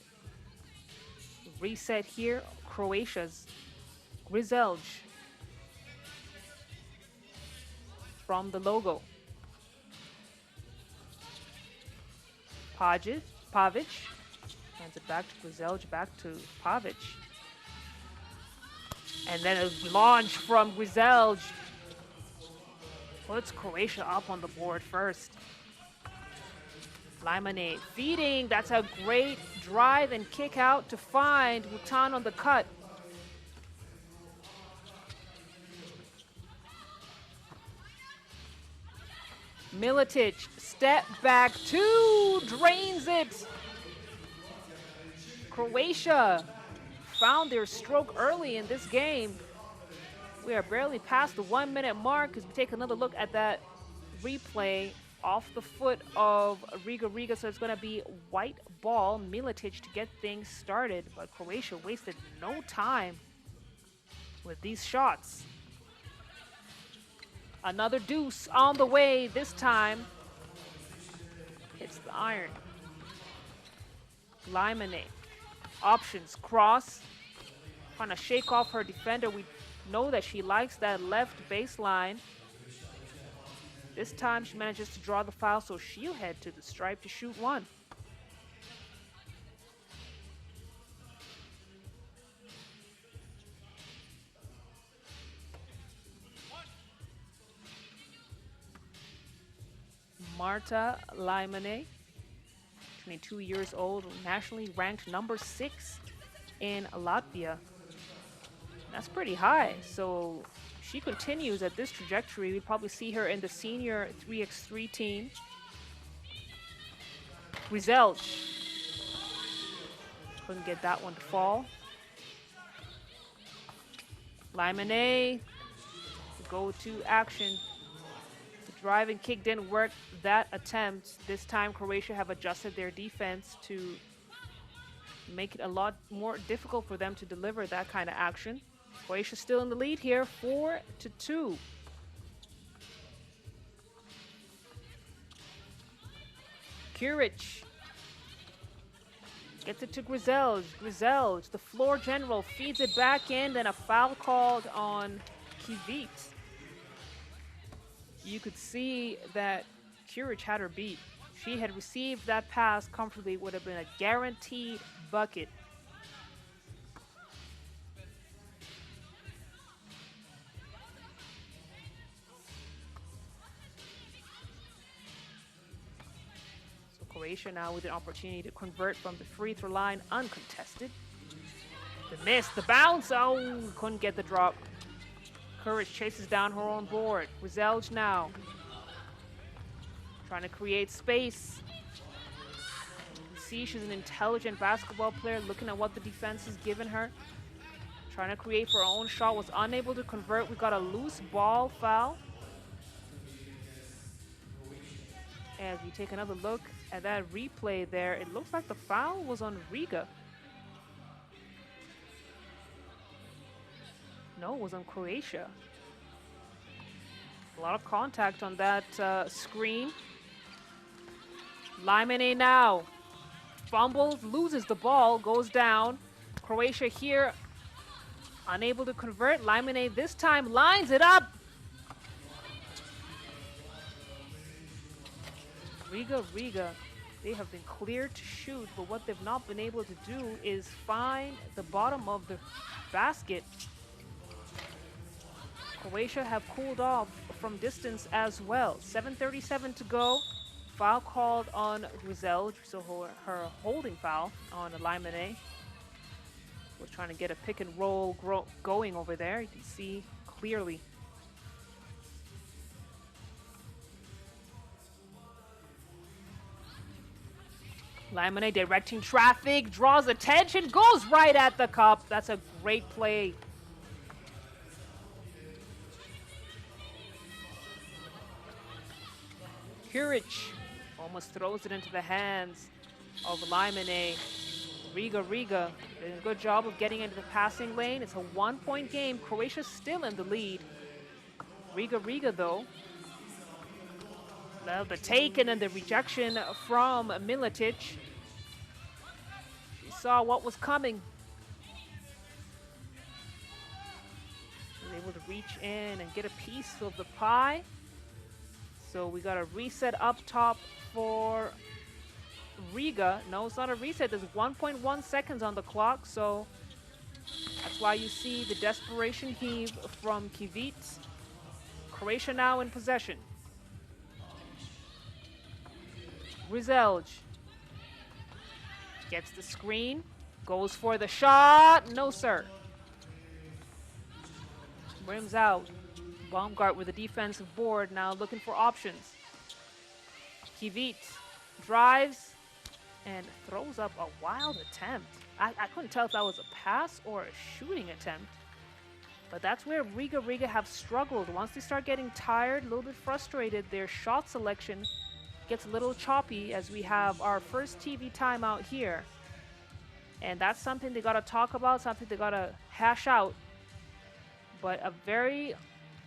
reset here. Croatia's Grizelj from the logo. Pavic hands it back to Grizelj, back to Pavic. And then a launch from Grizelj. Puts Croatia up on the board first. Limane feeding. That's a great drive and kick out to find Mutan on the cut. Miletic, step back two, drains it. Croatia found their stroke early in this game. We are barely past the 1 minute mark as we take another look at that replay off the foot of Riga. So it's going to be white ball, Miletic to get things started. But Croatia wasted no time with these shots. Another deuce on the way this time. Hits the iron. Limane. Options. Cross. Trying to shake off her defender. We know that she likes that left baseline. This time she manages to draw the foul, so she'll head to the stripe to shoot one. Marta Limane, 22 years old, nationally ranked number 6 in Latvia. That's pretty high. So she continues at this trajectory. We probably see her in the senior 3x3 team. Grizelj couldn't get that one to fall. Limane, go to action. Drive and kick didn't work that attempt. This time Croatia have adjusted their defense to make it a lot more difficult for them to deliver that kind of action. Croatia still in the lead here, 4-2. Kuric gets it to Grizelj. Grizelj, the floor general, feeds it back in, then a foul called on Kivit. You could see that Kuric had her beat. She had received that pass comfortably, would have been a guaranteed bucket. So Croatia now with an opportunity to convert from the free throw line uncontested. The miss, the bounce, oh, couldn't get the drop. Kuric chases down her own board. Grizelj now trying to create space. You see she's an intelligent basketball player, looking at what the defense has given her. Trying to create for her own shot, was unable to convert. We got a loose ball foul. As we take another look at that replay there, it looks like the foul was on Riga. No, it was on Croatia. A lot of contact on that screen. Limane now fumbles, loses the ball, goes down. Croatia here unable to convert. Limane this time lines it up. Riga, they have been cleared to shoot, but what they've not been able to do is find the bottom of the basket. Croatia have cooled off from distance as well. 7:37 to go. Foul called on Grizelj, so her holding foul on Limane. Was trying to get a pick and roll going over there. You can see clearly. Lamine directing traffic, draws attention, goes right at the cup. That's a great play. Kuric almost throws it into the hands of Lamine. Riga did a good job of getting into the passing lane. It's a 1-point game. Croatia's still in the lead. Riga though. The take and then the rejection from Miletic. She saw what was coming. Was able to reach in and get a piece of the pie. So we got a reset up top for Riga. No, it's not a reset. There's 1.1 seconds on the clock, so that's why you see the desperation heave from Kivit. Croatia now in possession. Rizelj gets the screen, goes for the shot. No, sir. Rims out. Baumgart with a defensive board, now looking for options. Kivit drives and throws up a wild attempt. I couldn't tell if that was a pass or a shooting attempt. But that's where Riga have struggled. Once they start getting tired, a little bit frustrated, their shot selection gets a little choppy as we have our first TV timeout here. And that's something they got to talk about, something they got to hash out. But a very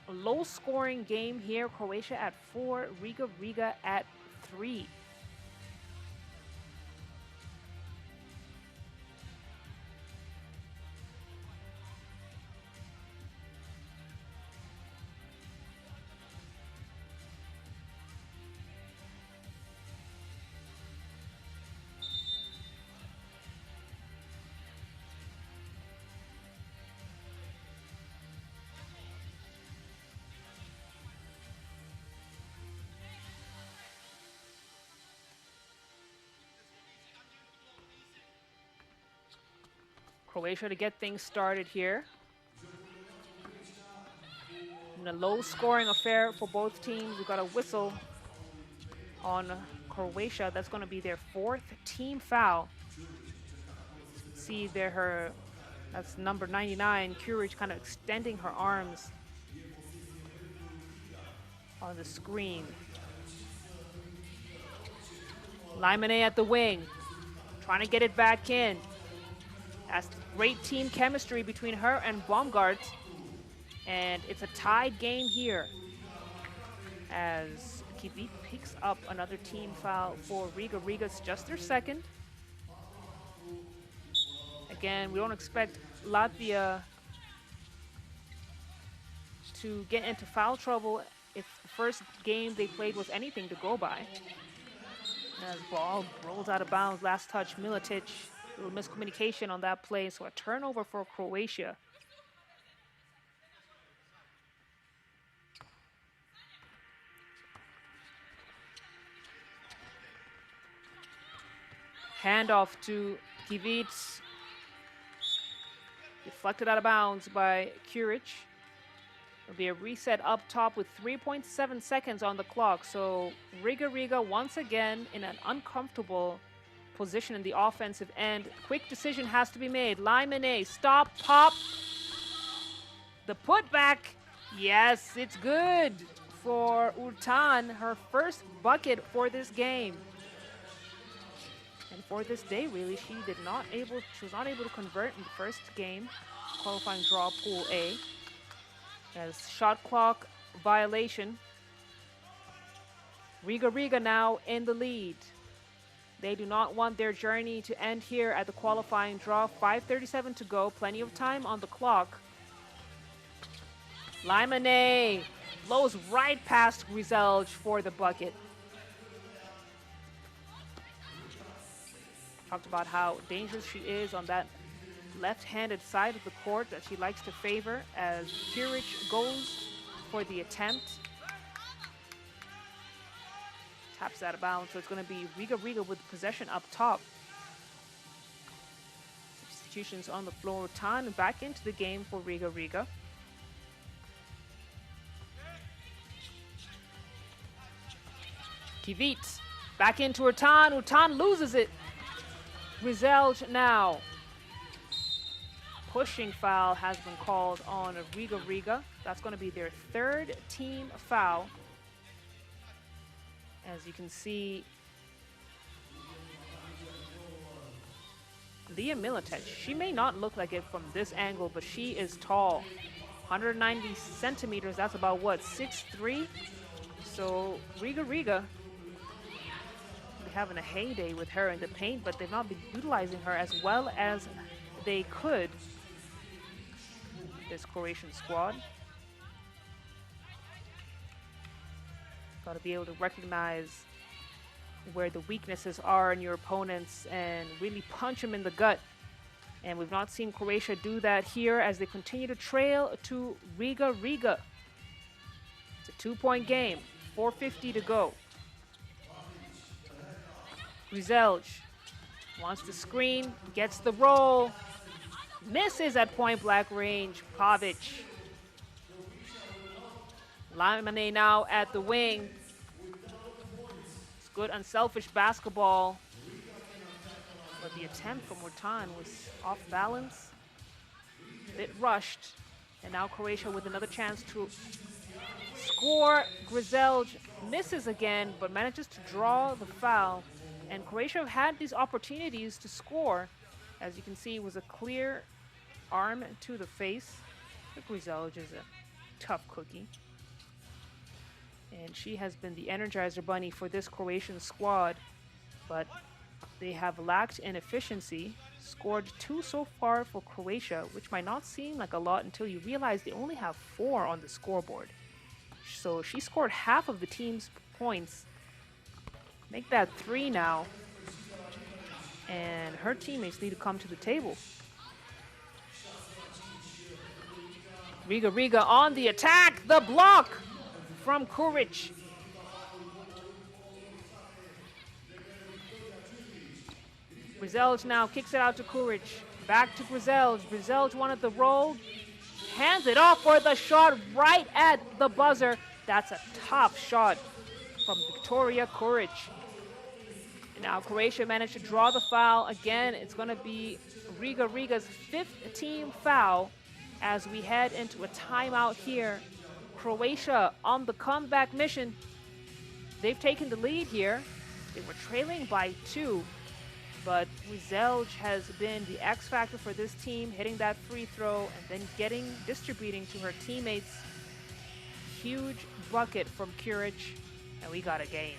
low-scoring game here. Croatia at 4, Riga at 3. Croatia to get things started here. In a low-scoring affair for both teams. We've got a whistle on Croatia. That's going to be their 4th team foul. See there, that's number 99, Kuric, kind of extending her arms on the screen. Lamine at the wing, trying to get it back in. That's great team chemistry between her and Baumgart. And it's a tied game here as Kivit picks up another team foul for Riga. Riga's just their 2nd. Again, we don't expect Latvia to get into foul trouble if the first game they played was anything to go by. As ball rolls out of bounds, last touch, Miletic. A little miscommunication on that play, so a turnover for Croatia. Handoff to Kivit. Deflected out of bounds by Kuric. It'll be a reset up top with 3.7 seconds on the clock. So Riga once again in an uncomfortable position in the offensive end. Quick decision has to be made. Lamine, stop, pop. The putback. Yes, it's good for Urtan. Her first bucket for this game. And for this day, really, she was not able to convert in the first game, qualifying draw Pool A. As shot clock violation. Riga now in the lead. They do not want their journey to end here at the qualifying draw. 5:37 to go, plenty of time on the clock. Lamine blows right past Rizelj for the bucket. Talked about how dangerous she is on that left-handed side of the court that she likes to favor as Kuric goes for the attempt. Taps out of bounds, so it's going to be Riga with possession up top. Substitutions on the floor. Tan back into the game for Riga. Kivit back into Utan. Utan loses it. Grizelj now. Pushing foul has been called on Riga. That's going to be their third team foul. As you can see, Leah Milicic, she may not look like it from this angle, but she is tall. 190 centimeters, that's about what, 6'3"? So Riga, they're having a heyday with her in the paint, but they've not been utilizing her as well as they could, this Croatian squad. Got to be able to recognize where the weaknesses are in your opponents and really punch them in the gut. And we've not seen Croatia do that here as they continue to trail to Riga. It's a 2-point game, 4:50 to go. Grizelj wants to screen, gets the roll, misses at point blank range. Pavic. Lamane now at the wing. It's good unselfish basketball. But the attempt from Mortan was off balance, a bit rushed. And now Croatia with another chance to score. Grizelj misses again, but manages to draw the foul. And Croatia have had these opportunities to score. As you can see, it was a clear arm to the face. Grizelj is a tough cookie. And she has been the Energizer Bunny for this Croatian squad. But they have lacked in efficiency. Scored 2 so far for Croatia, which might not seem like a lot until you realize they only have 4 on the scoreboard. So she scored half of the team's points. Make that 3 now. And her teammates need to come to the table. Riga on the attack. The block from Kuric. Grizelj now kicks it out to Kuric. Back to Grizelj. Grizelj wanted the roll. Hands it off for the shot right at the buzzer. That's a tough shot from Victoria Kuric. And now Croatia managed to draw the foul. Again, it's going to be Riga's 5th team foul as we head into a timeout here. Croatia on the comeback mission. They've taken the lead here. They were trailing by 2. But Grizelj has been the X factor for this team, hitting that free throw and then distributing to her teammates. Huge bucket from Kuric, and we got a game.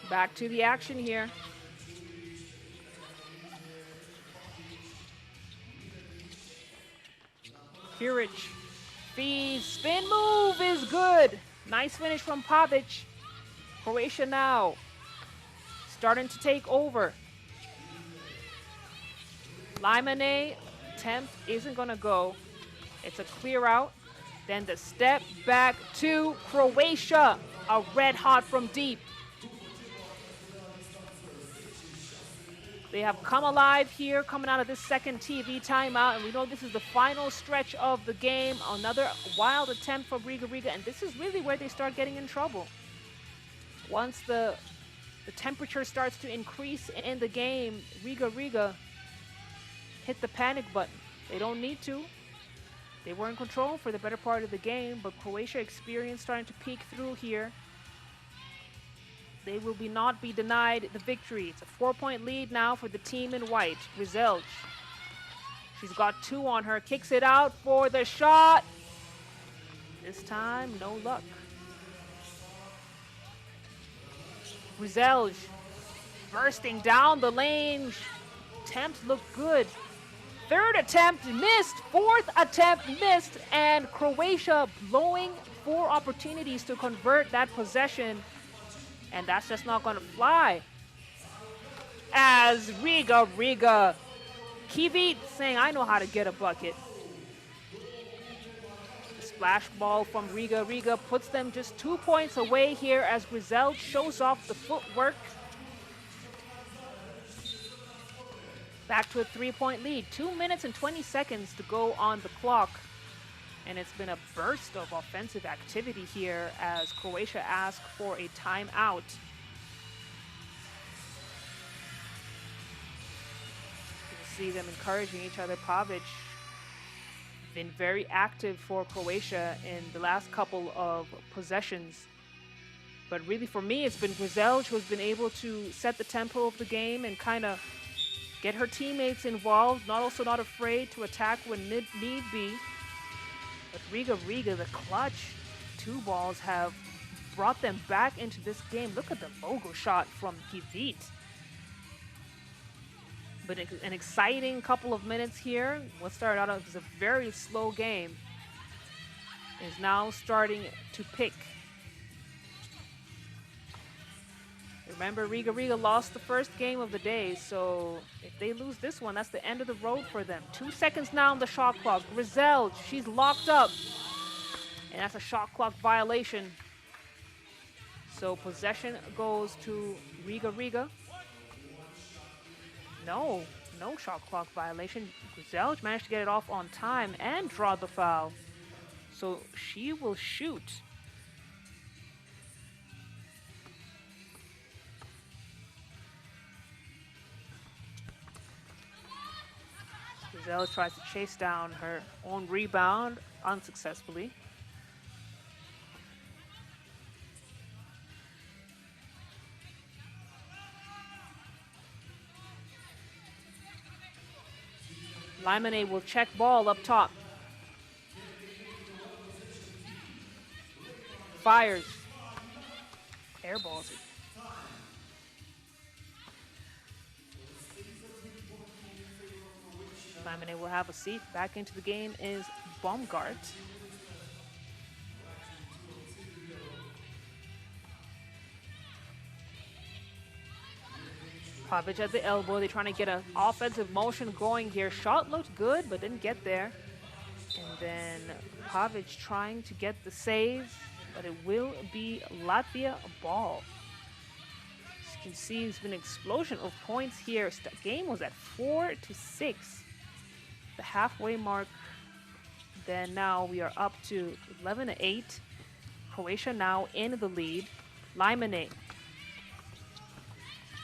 Back to the action here. Kuric feeds, spin move is good. Nice finish from Pavic. Croatia now starting to take over. Limane attempt isn't gonna go. It's a clear out. Then the step back to Croatia. A red hot from deep. They have come alive here, coming out of this second TV timeout, and we know this is the final stretch of the game. Another wild attempt for Riga, and this is really where they start getting in trouble. Once the temperature starts to increase in the game, Riga hit the panic button. They don't need to. They were in control for the better part of the game, but Croatia experience starting to peek through here. They will not be denied the victory. It's a 4-point lead now for the team in white. Grizelj. She's got 2 on her. Kicks it out for the shot. This time, no luck. Grizelj bursting down the lane. Attempts look good. 3rd attempt missed. 4th attempt missed. And Croatia blowing 4 opportunities to convert that possession. And that's just not going to fly. As Riga, Kivit saying, I know how to get a bucket. Splash ball from Riga. Riga puts them just 2 points away here as Grizel shows off the footwork. Back to a 3-point lead. 2 minutes and 20 seconds to go on the clock. And it's been a burst of offensive activity here as Croatia asked for a timeout. You can see them encouraging each other. Pavic been very active for Croatia in the last couple of possessions. But really for me, it's been Grizel who has been able to set the tempo of the game and kind of get her teammates involved, not afraid to attack when need be. But Riga, the clutch 2 balls have brought them back into this game. Look at the logo shot from Kivit. But an exciting couple of minutes here. What started out as a very slow game is now starting to pick. Remember, Riga lost the first game of the day, so if they lose this one, that's the end of the road for them. 2 seconds now on the shot clock. Grizel, she's locked up, and that's a shot clock violation. So possession goes to Riga. No shot clock violation. Grizel managed to get it off on time and draw the foul. So she will shoot. Grizel tries to chase down her own rebound unsuccessfully. Limane will check ball up top. Fires. Airballs it. Limane will have a seat. Back into the game is Baumgart. Pavic at the elbow. They're trying to get an offensive motion going here. Shot looked good, but didn't get there. And then Pavic trying to get the save, but it will be Latvia ball. As you can see, there's been an explosion of points here. The game was at 4-6. The halfway mark. Then now we are up to 11-8. Croatia now in the lead. Limane.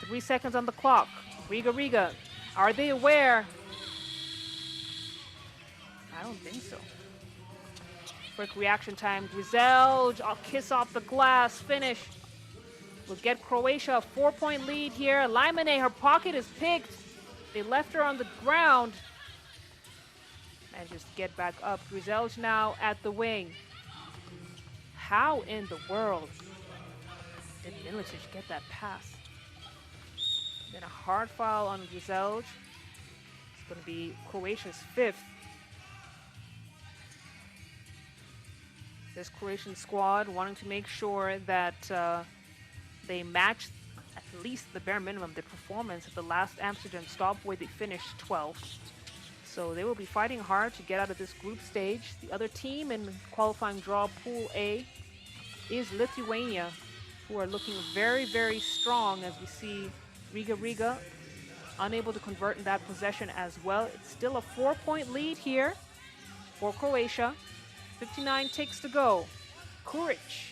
3 seconds on the clock. Riga. Are they aware? I don't think so. Quick reaction time. Grizel, I'll kiss off the glass. Finish. We'll get Croatia a 4-point lead here. Limane, her pocket is picked. They left her on the ground. And just get back up. Grizel's now at the wing. How in the world did Milicic get that pass? Then a hard foul on Grizel. It's going to be Croatia's 5th. This Croatian squad wanting to make sure that they match at least the bare minimum the performance at the last Amsterdam stop where they finished 12th. So they will be fighting hard to get out of this group stage. The other team in qualifying draw Pool A is Lithuania, who are looking very, very strong as we see Riga unable to convert in that possession as well. It's still a 4-point lead here for Croatia. 59 ticks to go. Kuric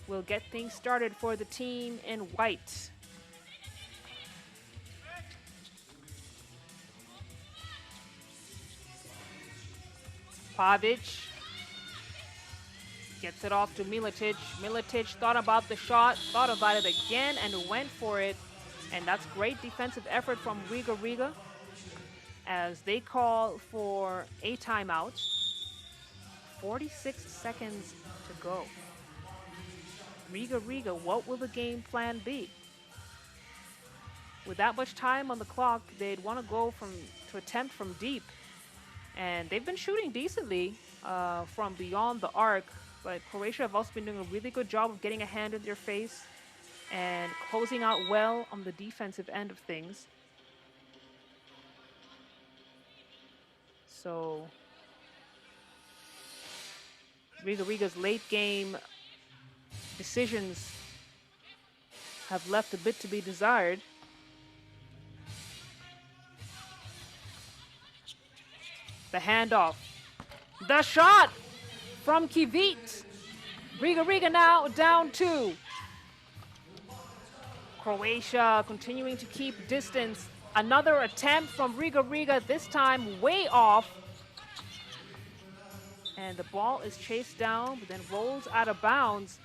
will get things started for the team in white. Pavic gets it off to Milicic. Milicic thought about the shot, thought about it again, and went for it. And that's great defensive effort from Riga as they call for a timeout. 46 seconds to go. Riga, what will the game plan be? With that much time on the clock, they'd want to go to attempt from deep. And they've been shooting decently from beyond the arc, but Croatia have also been doing a really good job of getting a hand in their face and closing out well on the defensive end of things. So Riga's late game decisions have left a bit to be desired. The handoff. The shot from Kivit. Riga now down 2. Croatia continuing to keep distance. Another attempt from Riga, this time way off. And the ball is chased down, but then rolls out of bounds.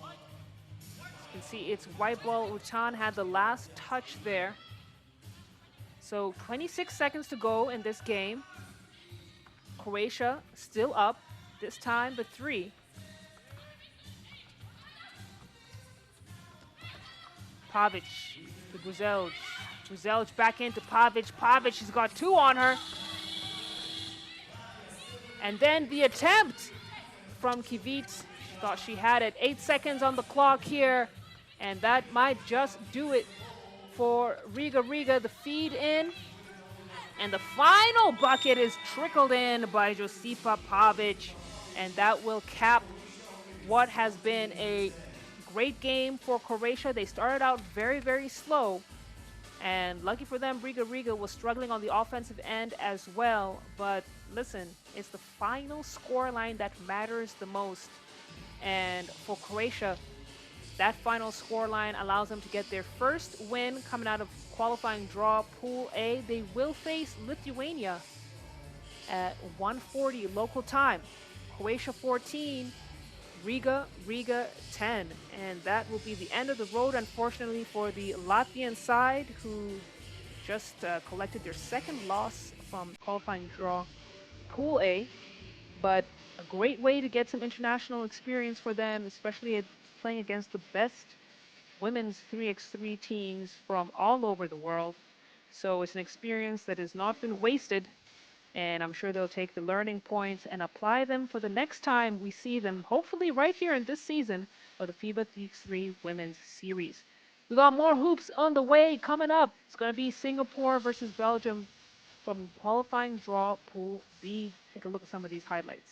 As you can see, it's white ball. Utan had the last touch there. So 26 seconds to go in this game. Croatia still up, this time the 3. Pavic to Guzelj. Guzelj back into Pavic. Pavic has got 2 on her. And then the attempt from Kivit. She thought she had it. 8 seconds on the clock here. And that might just do it for Riga. The feed in. And the final bucket is trickled in by Josipa Pavic. And that will cap what has been a great game for Croatia. They started out very, very slow. And lucky for them, Riga was struggling on the offensive end as well. But listen, it's the final scoreline that matters the most. And for Croatia, that final scoreline allows them to get their first win coming out of qualifying draw Pool A. They will face Lithuania at 1:40 local time. Croatia 14, Riga 10. And that will be the end of the road, unfortunately, for the Latvian side, who just collected their second loss from qualifying draw Pool A. But a great way to get some international experience for them, especially playing against the best women's 3x3 teams from all over the world. So it's an experience that has not been wasted, and I'm sure they'll take the learning points and apply them for the next time we see them, hopefully right here in this season of the FIBA 3x3 Women's Series. We got more hoops on the way coming up. It's going to be Singapore versus Belgium from qualifying draw Pool B. Take a look at some of these highlights.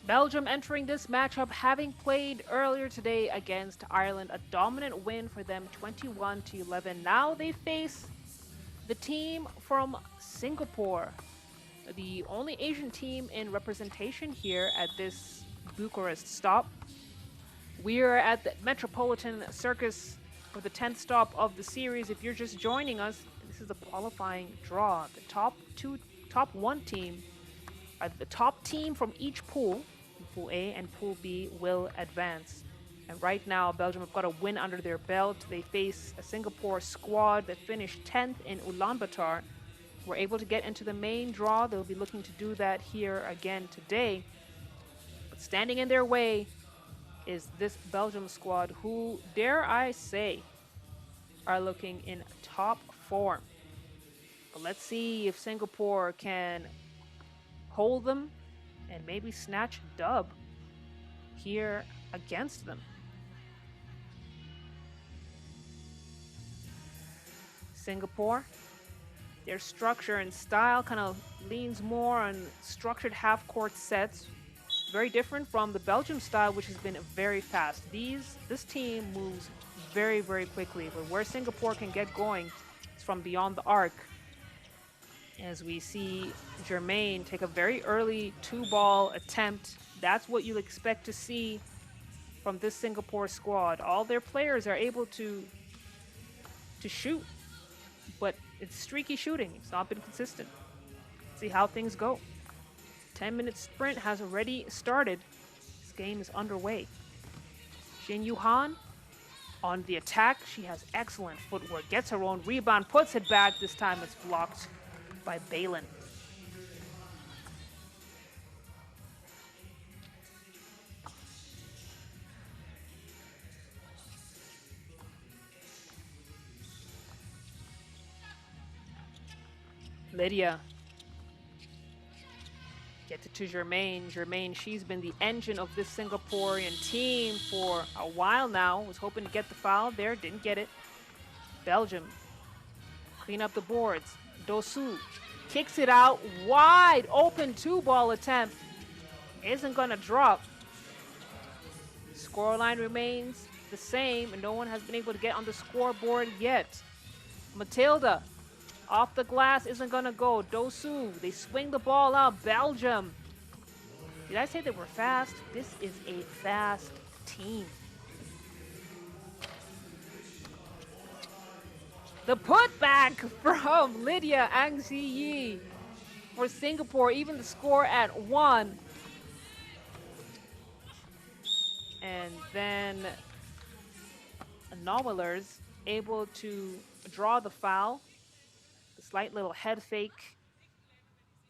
Belgium entering this matchup having played earlier today against Ireland, a dominant win for them 21-11. Now they face the team from Singapore, the only Asian team in representation here at this Bucharest stop. We are at the Metropolitan Circus for the 10th stop of the series. If you're just joining us, this is the qualifying draw. The top one team, the top team from each pool, Pool A and Pool B, will advance. And right now, Belgium have got a win under their belt. They face a Singapore squad that finished 10th in Ulaanbaatar. Were able to get into the main draw. They'll be looking to do that here again today. But standing in their way is this Belgium squad who, dare I say, are looking in top form. But let's see if Singapore can hold them and maybe snatch a dub here against them. Singapore, their structure and style kind of leans more on structured half-court sets. Very different from the Belgium style, which has been very fast. This team moves very, very quickly, but where Singapore can get going is from beyond the arc. As we see Germain take a very early two-ball attempt. That's what you'll expect to see from this Singapore squad. All their players are able to shoot, but it's streaky shooting. It's not been consistent. See how things go. 10-minute sprint has already started. This game is underway. Jin Yuhan on the attack. She has excellent footwork. Gets her own rebound, puts it back. This time it's blocked by Balin. Lydia gets it to Germain. Germain, she's been the engine of this Singaporean team for a while now. Was hoping to get the foul there, didn't get it. Belgium clean up the boards. Dosu kicks it out, wide open two-ball attempt. Isn't gonna drop. Scoreline remains the same, and no one has been able to get on the scoreboard yet. Matilda off the glass, isn't gonna go. Dosu, they swing the ball out. Belgium. Did I say they were fast? This is a fast team. The putback from Lydia Ang Yi for Singapore, even the score at 1. And then Nowellers able to draw the foul. The slight little head fake.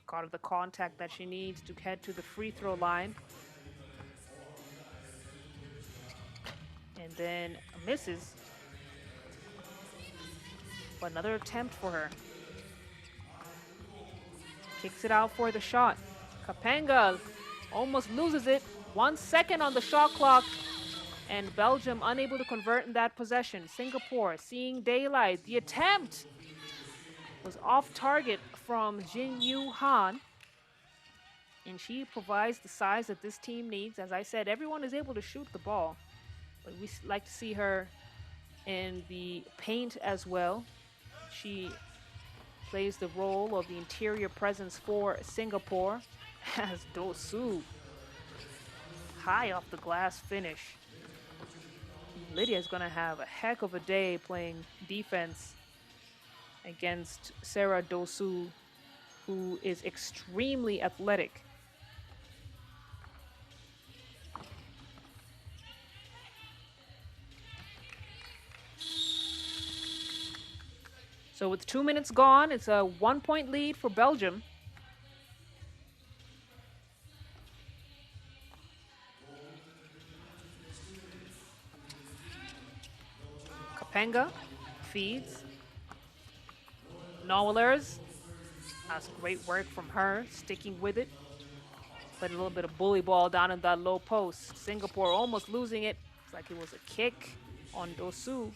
Got the contact that she needs to head to the free throw line. And then misses. But another attempt for her. Kicks it out for the shot. Kapanga almost loses it. 1 second on the shot clock. And Belgium unable to convert in that possession. Singapore seeing daylight. The attempt was off target from Jin Yu Han. And she provides the size that this team needs. As I said, everyone is able to shoot the ball. But we like to see her in the paint as well. She plays the role of the interior presence for Singapore as Dosu. High off the glass finish. Lydia's gonna have a heck of a day playing defense against Sarah Dosu, who is extremely athletic. So with 2 minutes gone, it's a 1-point lead for Belgium. Kapanga feeds. Nowellers. That's great work from her, sticking with it. Played a little bit of bully ball down in that low post. Singapore almost losing it. It's like it was a kick on Dosu.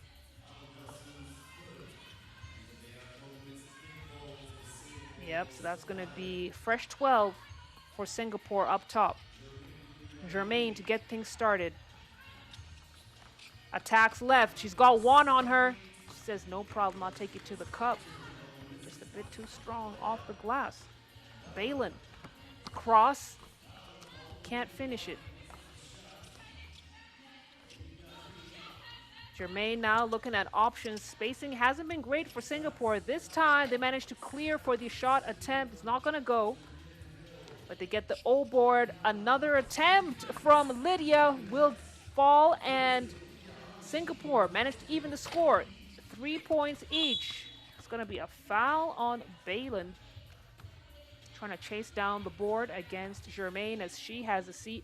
Yep, so that's going to be fresh 12 for Singapore up top. Germain to get things started. Attacks left. She's got one on her. She says, no problem, I'll take you to the cup. Just a bit too strong off the glass. Balin. Cross. Can't finish it. Germain now looking at options. Spacing hasn't been great for Singapore. This time they managed to clear for the shot attempt. It's not going to go. But they get the O board. Another attempt from Lydia will fall, and Singapore managed to even the score. 3 points each. It's going to be a foul on Balin. Trying to chase down the board against Germain as she has a seat.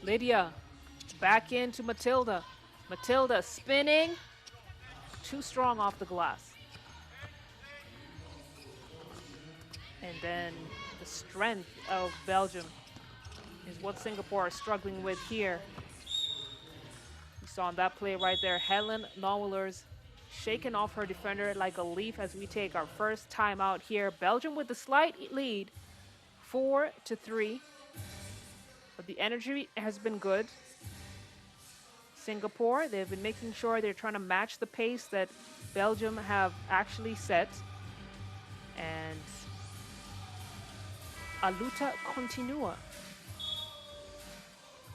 Lydia back into Matilda. Matilda spinning. Too strong off the glass. And then the strength of Belgium is what Singapore are struggling with here. You saw on that play right there, Helen Nowellers shaking off her defender like a leaf as we take our first time out here. Belgium with the slight lead, 4-3. But the energy has been good. Singapore, they've been making sure they're trying to match the pace that Belgium have actually set. And a luta continua,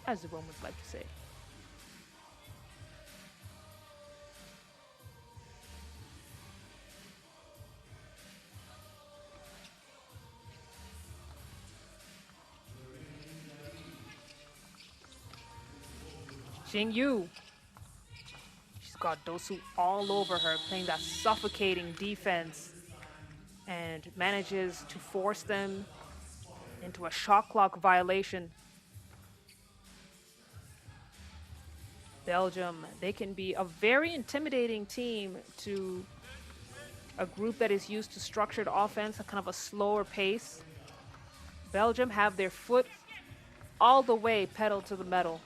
as the Romans like to say. Jingyu. She's got Dosu all over her, playing that suffocating defense, and manages to force them into a shot clock violation. Belgium, they can be a very intimidating team to a group that is used to structured offense, a kind of a slower pace. Belgium have their foot all the way pedal to the metal.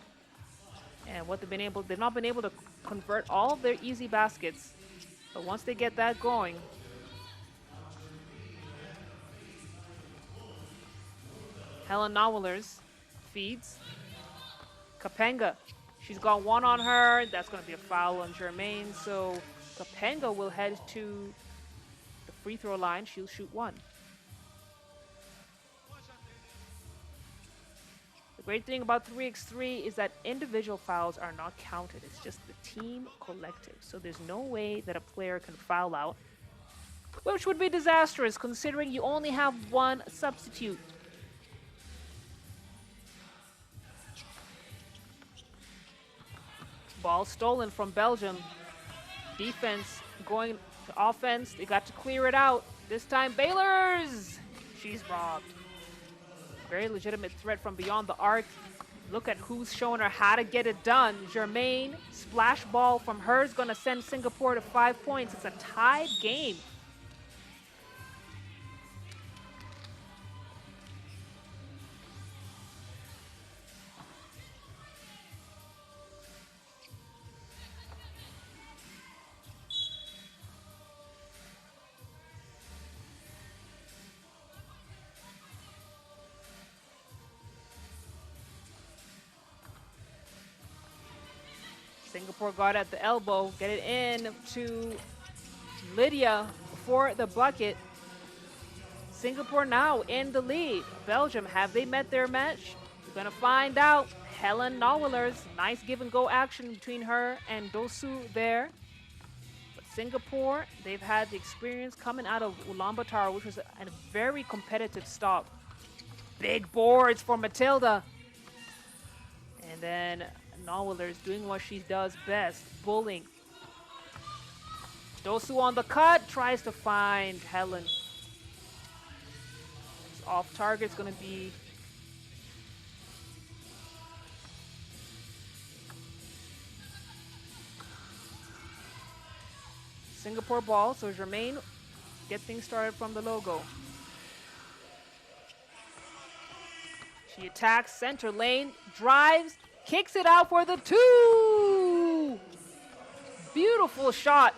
And what they've not been able to convert all of their easy baskets. But once they get that going, Helen Nowellers feeds. Kapenga, she's got one on her. That's going to be a foul on Germain. So Kapenga will head to the free throw line. She'll shoot one. The great thing about 3x3 is that individual fouls are not counted. It's just the team collective. So there's no way that a player can foul out, which would be disastrous considering you only have one substitute. Ball stolen from Belgium. Defense going to offense. They got to clear it out. This time, Baylors! She's robbed. Very legitimate threat from beyond the arc. Look at who's showing her how to get it done. Germain, splash ball from her is going to send Singapore to 5 points. It's a tied game. Singapore got at the elbow, get it in to Lydia for the bucket. Singapore now in the lead. Belgium, have they met their match? We're gonna find out. Helen Nowellers, nice give and go action between her and Dosu there. But Singapore, they've had the experience coming out of Ulaanbaatar, which was a very competitive stop. Big boards for Matilda. And then Nowellers doing what she does best, bullying. Dosu on the cut, tries to find Helen. It's off target, it's going to be Singapore ball, so Germain get things started from the logo. She attacks center lane, drives, kicks it out for the two. Beautiful shot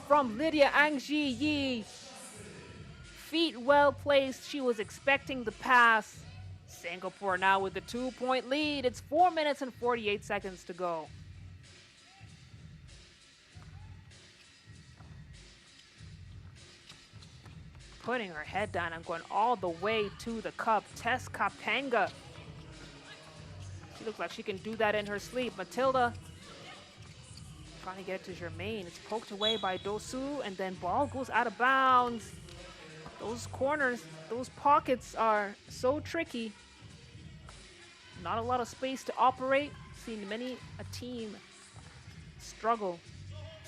from Lydia Angji Yi. Feet well placed. She was expecting the pass. Singapore now with the 2-point lead. It's 4 minutes and 48 seconds to go. Putting her head down and going all the way to the cup. Tess Kapanga. She looks like she can do that in her sleep. Matilda trying to get it to Germain. It's poked away by Dosu, and then ball goes out of bounds. Those corners, those pockets are so tricky. Not a lot of space to operate. Seen many a team struggle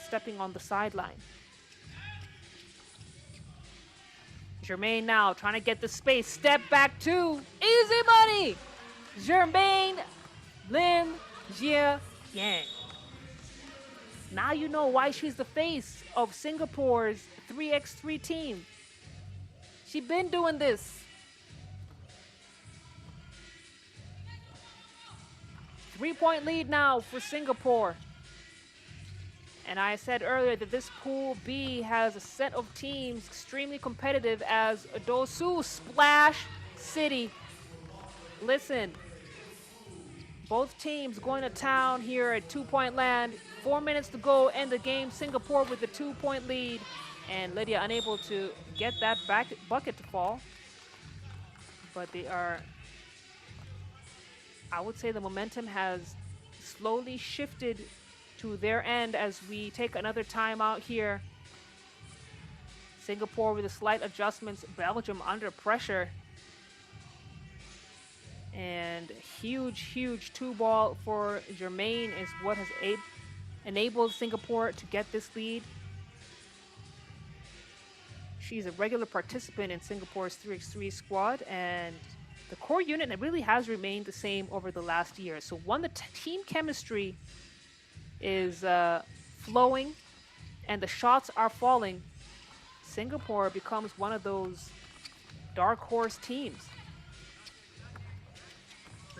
stepping on the sideline. Germain now trying to get the space. Step back two. Easy money. Germain Lim Jia Yang. Now you know why she's the face of Singapore's 3x3 team. She been doing this. 3-point lead now for Singapore. And I said earlier that this Pool B has a set of teams extremely competitive as Dosu Splash City. Listen, both teams going to town here at 2-point land. 4 minutes to go, end the game. Singapore with the 2-point lead. And Lydia unable to get that bucket to fall. But they are, I would say the momentum has slowly shifted to their end as we take another timeout here. Singapore with the slight adjustments. Belgium under pressure. And huge 2-ball for Germain is what has enabled Singapore to get this lead. She's a regular participant in Singapore's 3x3 squad, and the core unit really has remained the same over the last year. So when the team chemistry is flowing and the shots are falling, Singapore becomes one of those dark horse teams.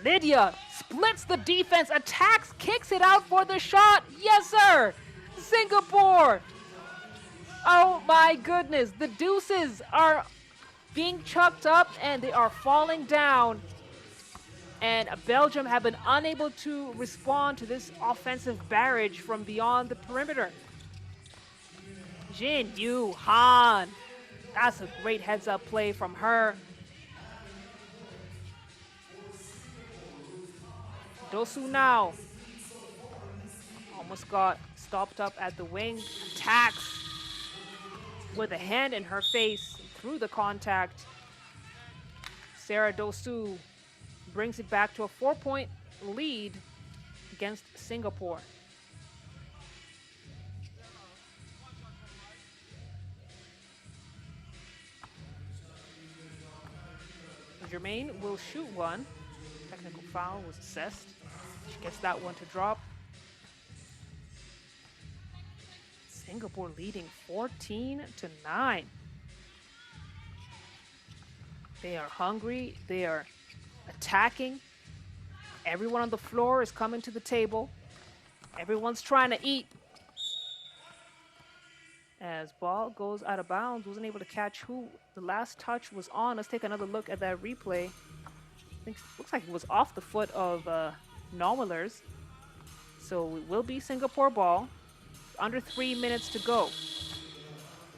Lydia splits the defense, attacks, kicks it out for the shot. Yes, sir! Singapore! Oh my goodness, the deuces are being chucked up and they are falling down. And Belgium have been unable to respond to this offensive barrage from beyond the perimeter. Jin Yu Han. That's a great heads-up play from her. Dosu now. Almost got stopped up at the wing. Attacks with a hand in her face through the contact. Sarah Dosu brings it back to a 4-point lead against Singapore. Germain will shoot one. Technical foul was assessed. She gets that one to drop. Singapore leading 14-9. They are hungry. They are attacking. Everyone on the floor is coming to the table. Everyone's trying to eat. As ball goes out of bounds, wasn't able to catch who the last touch was on. Let's take another look at that replay. I think looks like it was off the foot of Nomelers. So it will be Singapore ball. Under 3 minutes to go.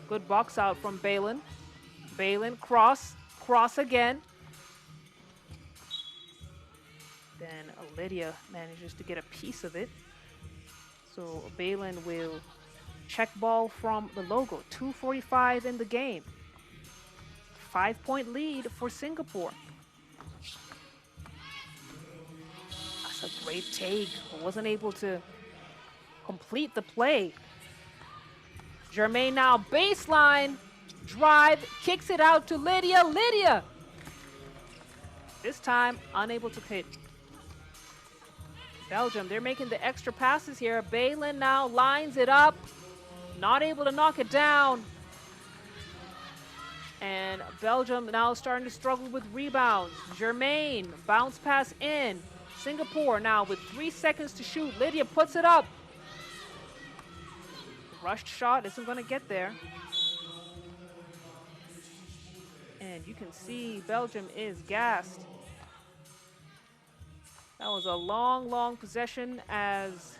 Good box out from Balin. Balin cross again. Then Lydia manages to get a piece of it. So Balin will check ball from the logo. 2:45 in the game. 5-point lead for Singapore. That's a great take. Wasn't able to complete the play. Germain now baseline drive, kicks it out to Lydia. Lydia! This time unable to hit. Belgium, they're making the extra passes here. Balin now lines it up. Not able to knock it down. And Belgium now starting to struggle with rebounds. Germain, bounce pass in. Singapore now with 3 seconds to shoot. Lydia puts it up. rushed shot isn't going to get there. And you can see Belgium is gassed. That was a long, long possession as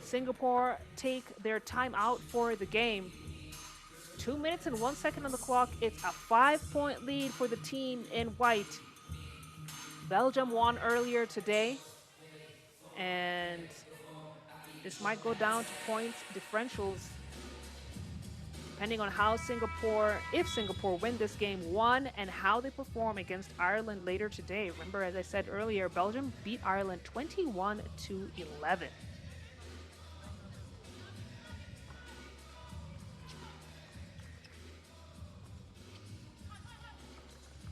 Singapore take their time out for the game. 2 minutes and 1 second on the clock. It's a 5-point lead for the team in white. Belgium won earlier today, and this might go down to points differentials depending on how Singapore, if Singapore win this game, one, and how they perform against Ireland later today. Remember, as I said earlier, Belgium beat Ireland 21-11.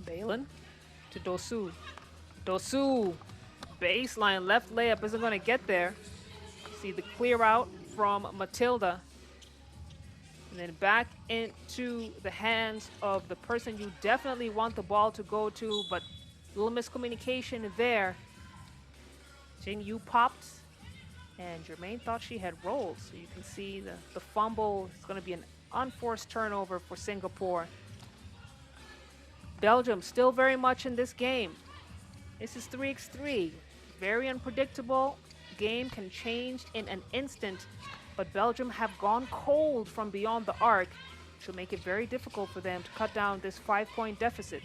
Balin to Dosu. Dosu, baseline left layup isn't going to get there. See the clear out from Matilda. And then back into the hands of the person you definitely want the ball to go to, but a little miscommunication there. Jin Yu popped, and Jermaine thought she had rolled. So you can see the fumble is going to be an unforced turnover for Singapore. Belgium still very much in this game. This is 3x3. Very unpredictable. Game can change in an instant, but Belgium have gone cold from beyond the arc, which will make it very difficult for them to cut down this 5-point deficit.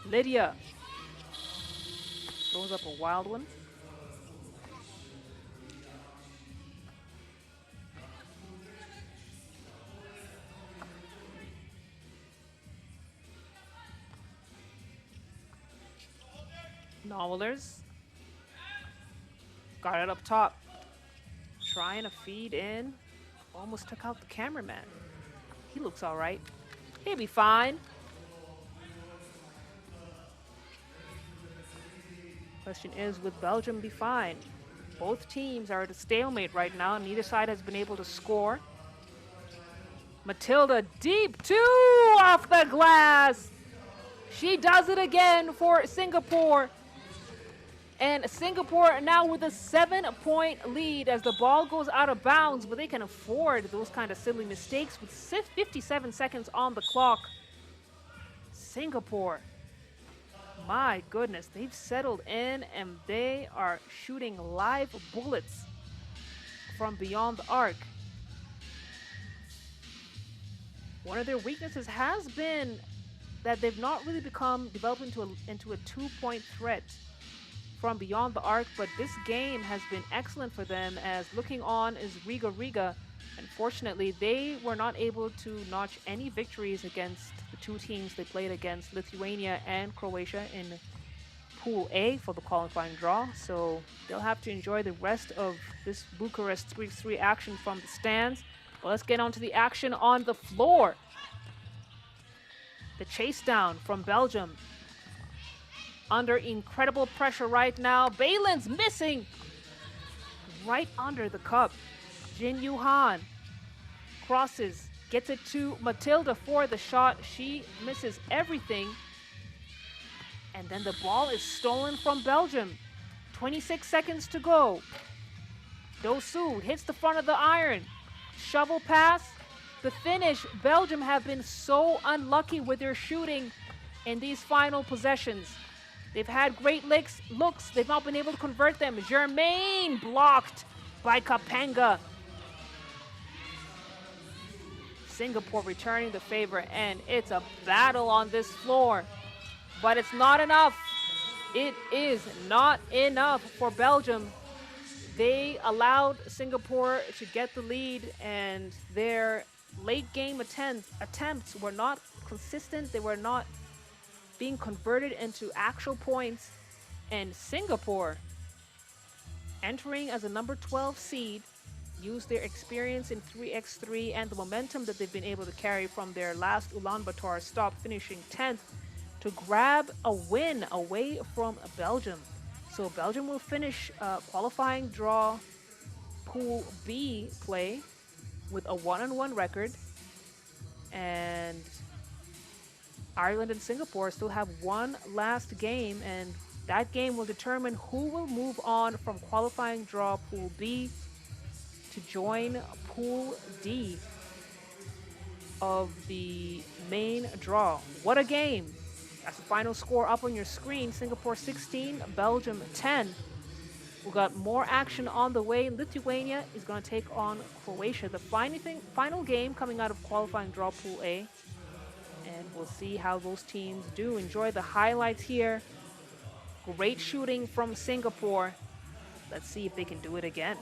Lydia throws up a wild one. Novelers got it up top, trying to feed in. Almost took out the cameraman. He looks all right. He'll be fine. Question is, would Belgium be fine? Both teams are at a stalemate right now. Neither side has been able to score. Matilda deep two off the glass. She does it again for Singapore. And Singapore now with a 7-point lead as the ball goes out of bounds, but they can afford those kind of silly mistakes with 57 seconds on the clock. Singapore, my goodness, they've settled in and they are shooting live bullets from beyond the arc. One of their weaknesses has been that they've not really developed into a 2-point threat from beyond the arc, but this game has been excellent for them, as looking on is Riga. Unfortunately, they were not able to notch any victories against the two teams they played against, Lithuania and Croatia, in Pool A for the qualifying draw. So they'll have to enjoy the rest of this Bucharest 3x3 action from the stands. Well, let's get on to the action on the floor. The chase down from Belgium. Under incredible pressure right now. Balin's missing right under the cup. Jin Yu Han crosses, gets it to Matilda for the shot. She misses everything. And then the ball is stolen from Belgium. 26 seconds to go. Dosu hits the front of the iron. Shovel pass. The finish. Belgium have been so unlucky with their shooting in these final possessions. They've had great looks. They've not been able to convert them. Jermaine blocked by Kapanga. Singapore returning the favor, and it's a battle on this floor. But it's not enough. It is not enough for Belgium. They allowed Singapore to get the lead, and their late game attempts were not consistent. They were not being converted into actual points. And Singapore, entering as a number 12 seed, used their experience in 3x3 and the momentum that they've been able to carry from their last Ulaanbaatar stop, finishing 10th, to grab a win away from Belgium. So Belgium will finish qualifying draw Pool B play with a 1-1 record, and Ireland and Singapore still have one last game, and that game will determine who will move on from qualifying draw Pool B to join Pool D of the main draw. What a game! That's the final score up on your screen. Singapore 16, Belgium 10. We got more action on the way. Lithuania is going to take on Croatia. The final game coming out of qualifying draw Pool A. And we'll see how those teams do. Enjoy the highlights here. Great shooting from Singapore. Let's see if they can do it again.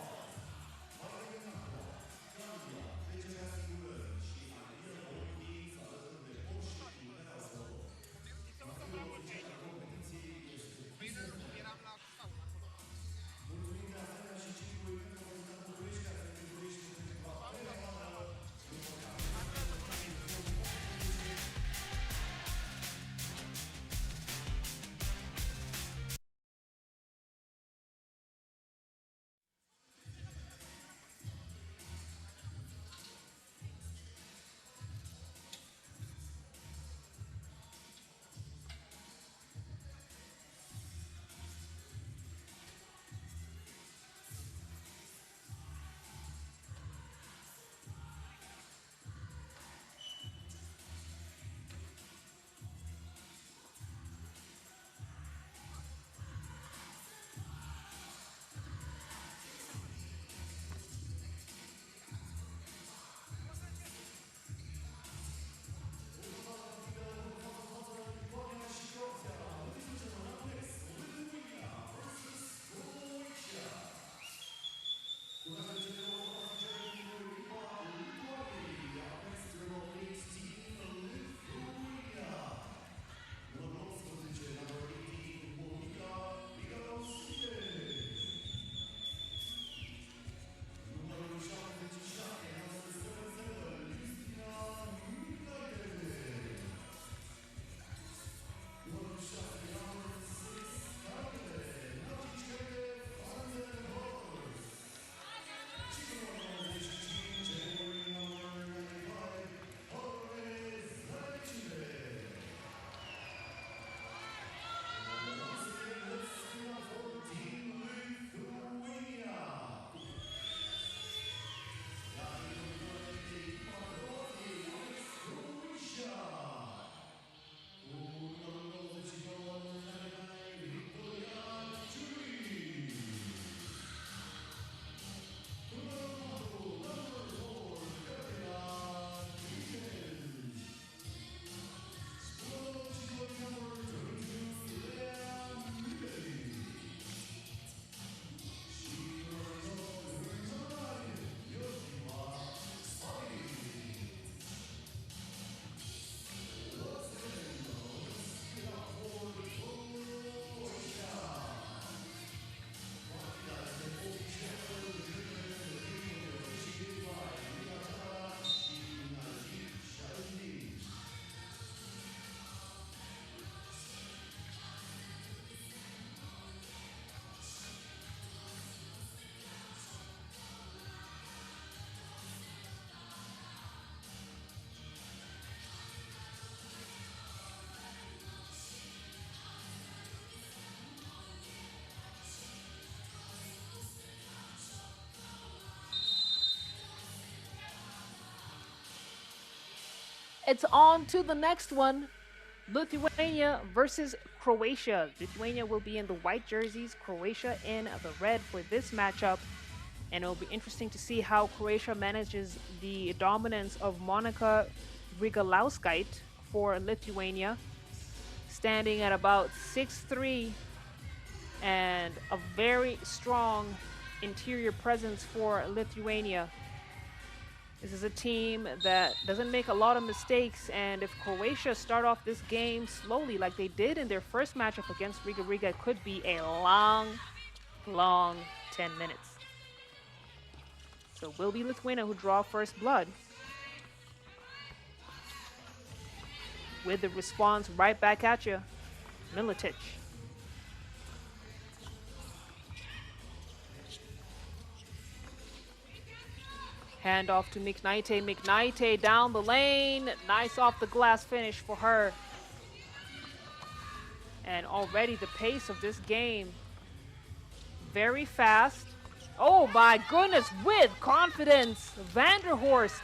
It's on to the next one. Lithuania versus Croatia. Lithuania will be in the white jerseys, Croatia in the red for this matchup. And it'll be interesting to see how Croatia manages the dominance of Monika Rigalauskait for Lithuania, standing at about 6'3", and a very strong interior presence for Lithuania. This is a team that doesn't make a lot of mistakes, and if Croatia start off this game slowly like they did in their first matchup against Riga, it could be a long 10 minutes. So it will be Lithuania who draw first blood, with the response right back at you, Militic. Hand off to McKnight. McKnight down the lane. Nice off the glass finish for her. And already the pace of this game, very fast. Oh my goodness, with confidence, Vanderhorst.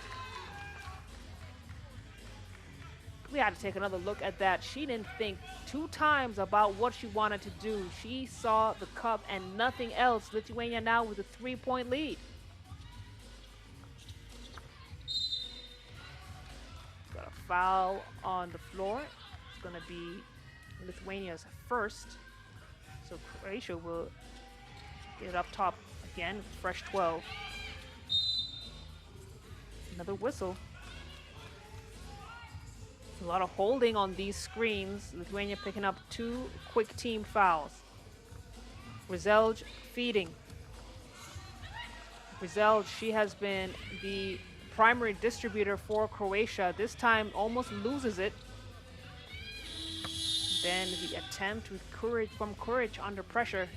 We had to take another look at that. She didn't think 2 times about what she wanted to do. She saw the cup and nothing else. Lithuania now with a 3-point lead. Got a foul on the floor. It's going to be Lithuania's first. So Croatia will get it up top again. Fresh 12. Another whistle. A lot of holding on these screens. Lithuania picking up 2 quick team fouls. Rizelj feeding. Rizelj, she has been the primary distributor for Croatia. This time almost loses it. Then the attempt with courage from Courage under pressure.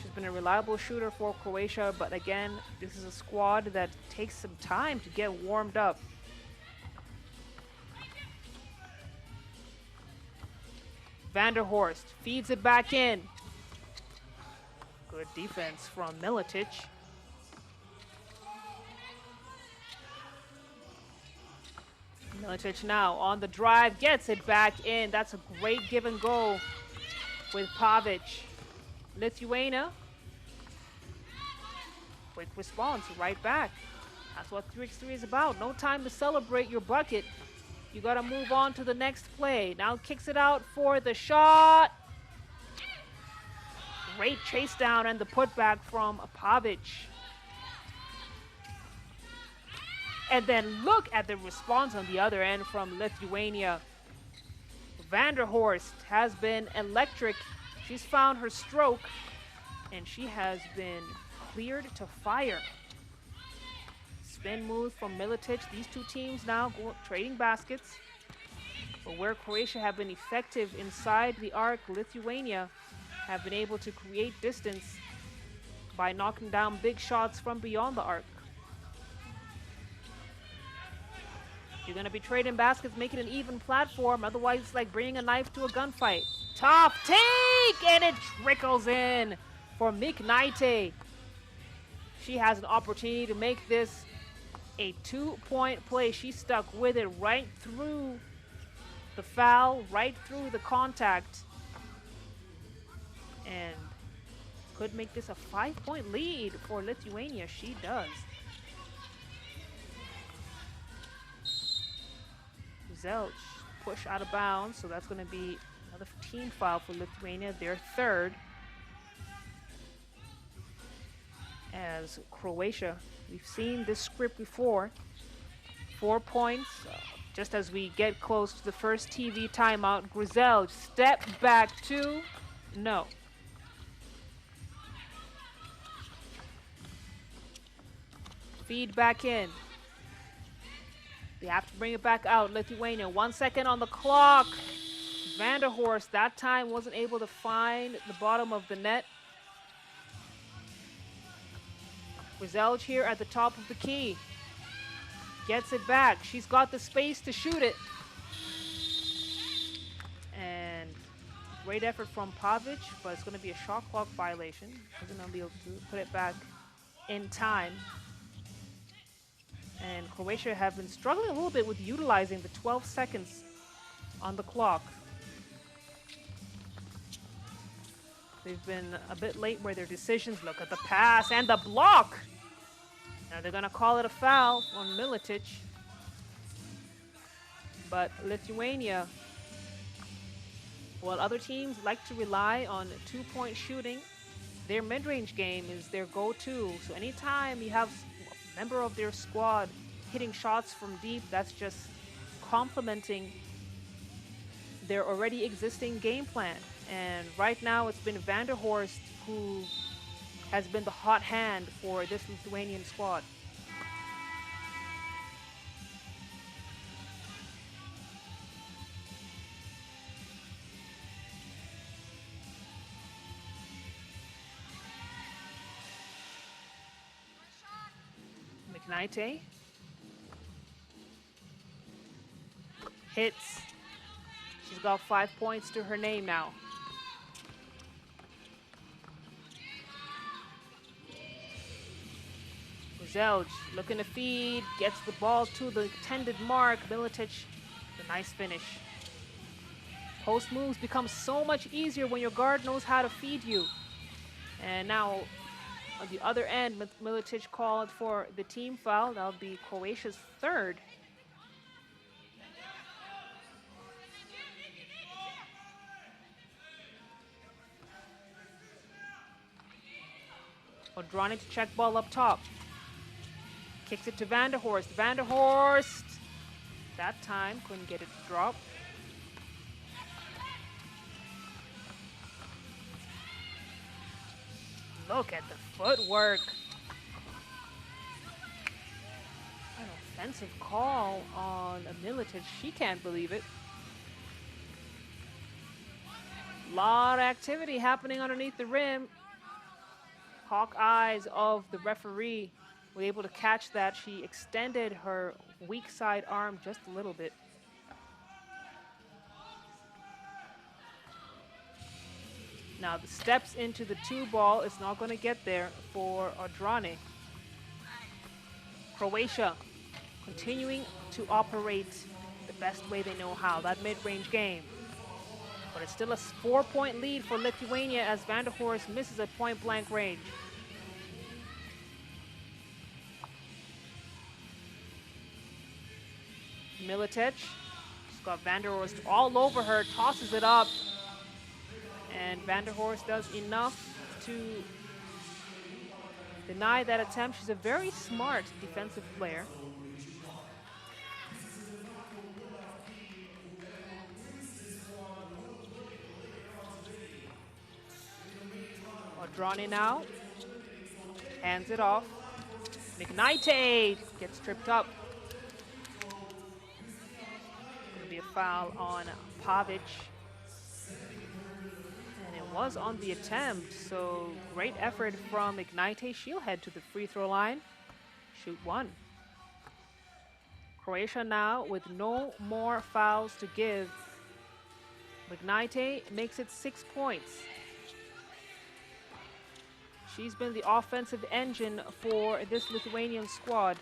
She's been a reliable shooter for Croatia, but again, this is a squad that takes some time to get warmed up. Vanderhorst feeds it back in. Good defense from Militic. Militic now on the drive, gets it back in. That's a great give and go with Pavic. Lithuania. Quick response, right back. That's what 3x3 is about. No time to celebrate your bucket. You got to move on to the next play. Now kicks it out for the shot. Great chase down and the putback from Pavic. And then look at the response on the other end from Lithuania. Vanderhorst has been electric. She's found her stroke and she has been cleared to fire. Spin move from Militic. These 2 teams now trading baskets. But where Croatia have been effective inside the arc, Lithuania have been able to create distance by knocking down big shots from beyond the arc. You're going to be trading baskets, make it an even platform. Otherwise, it's like bringing a knife to a gunfight. Tough take! And it trickles in for McKnighty. She has an opportunity to make this a 2-point play. She stuck with it right through the foul, right through the contact, and could make this a 5-point lead for Lithuania. She does. Zelch push out of bounds, so that's going to be another team foul for Lithuania, their 3rd. As Croatia, we've seen this script before. 4 points. Just as we get close to the first TV timeout, Grizel step back 2. No. Feed back in. They have to bring it back out. Lithuania, 1 second on the clock. Vanderhorst that time wasn't able to find the bottom of the net. Grizelj here at the top of the key. Gets it back. She's got the space to shoot it. And great effort from Pavic, but it's going to be a shot clock violation. Isn't going to be able to put it back in time. And Croatia have been struggling a little bit with utilizing the 12 seconds on the clock. They've been a bit late with their decisions. Look at the pass and the block. Now they're going to call it a foul on Militic. But Lithuania, while other teams like to rely on 2-point shooting, their mid-range game is their go-to. So anytime you have a member of their squad hitting shots from deep, that's just complementing their already existing game plan. And right now it's been Vanderhorst who has been the hot hand for this Lithuanian squad. McKnighty hits. She's got 5 points to her name now. Zelj looking to feed, gets the ball to the intended mark. Militic, a nice finish. Post moves become so much easier when your guard knows how to feed you. And now on the other end, Militic called for the team foul. That'll be Croatia's third. Odrani to check ball up top. Kicks it to Vanderhorst. Vanderhorst, that time couldn't get it to drop. Look at the footwork. An offensive call on Militic. She can't believe it. Lot of activity happening underneath the rim. Hawk eyes of the referee were able to catch that. She extended her weak side arm just a little bit. Now the steps into the 2 ball is not going to get there for Odrani. Croatia continuing to operate the best way they know how, that mid-range game. But it's still a 4-point lead for Lithuania as Vanderhorst misses at point-blank range. Militic, she's got Vanderhorst all over her, tosses it up. And Vanderhorst does enough to deny that attempt. She's a very smart defensive player. Odrani now hands it off. McKnight gets tripped up. Gonna be a foul on Pavic. And it was on the attempt, so great effort from McKnight. She'll head to the free throw line. Shoot 1. Croatia now with no more fouls to give. McKnight makes it 6 points. She's been the offensive engine for this Lithuanian squad.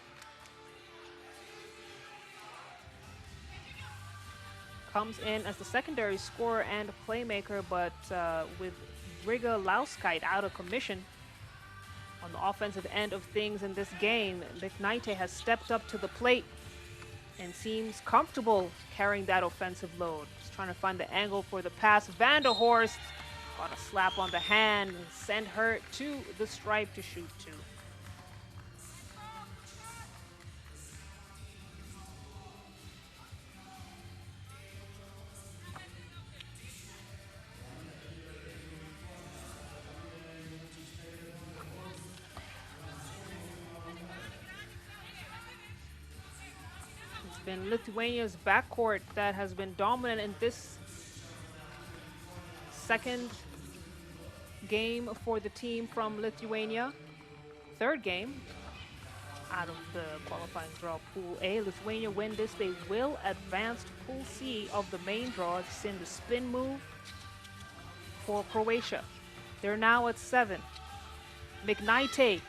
Comes in as the secondary scorer and playmaker, but with Riga Lauskite out of commission on the offensive end of things in this game, McKnight has stepped up to the plate and seems comfortable carrying that offensive load. Just trying to find the angle for the pass. Vanderhorst got a slap on the hand and send her to the stripe to shoot 2. It's been Lithuania's backcourt that has been dominant in this second game for the team from Lithuania. Third game out of the qualifying draw Pool A. Lithuania win this, they will advance to Pool C of the main draw. It's in the spin move for Croatia. They're now at 7. McKnight.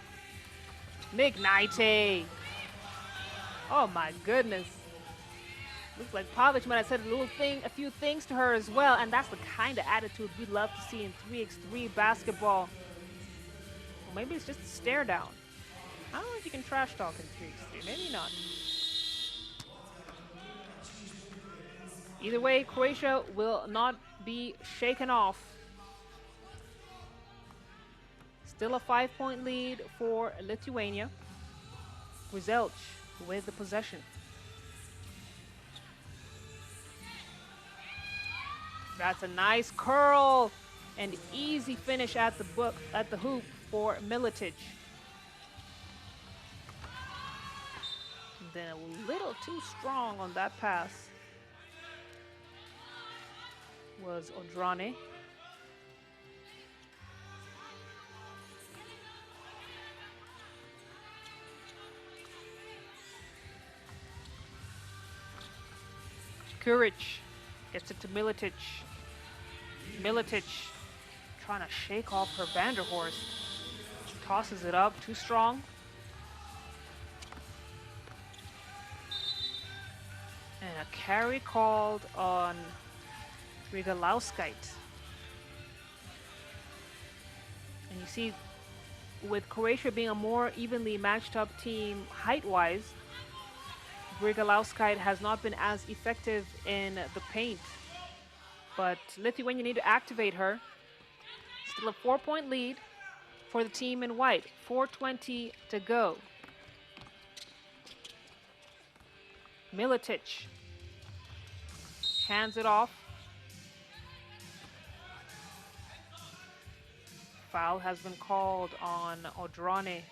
Oh my goodness. Looks like Pavic might have said a few things to her as well, and that's the kind of attitude we'd love to see in 3x3 basketball. Or maybe it's just a stare down. I don't know if you can trash talk in 3x3, maybe not. Either way, Croatia will not be shaken off. Still a 5-point lead for Lithuania. Zelj with the possession. That's a nice curl and easy finish at the hoop for Militic. Then a little too strong on that pass was Odrani. Kuric gets it to Militic. Militic trying to shake off her Vanderhorst. Tosses it up, too strong. And a carry called on Riga. And you see, with Croatia being a more evenly matched up team height-wise, Riga has not been as effective in the paint. But Lithuania need to activate her. Still a 4-point lead for the team in white. 4:20 to go. Militic hands it off. Foul has been called on Odrane.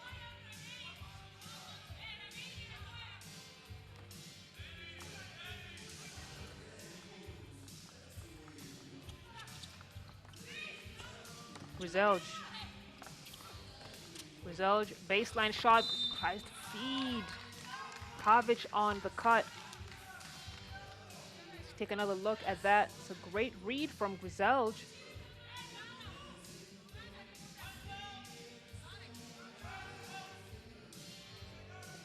Grizelj, baseline shot, tries to feed. Pavic on the cut. Let's take another look at that. It's a great read from Grizelj.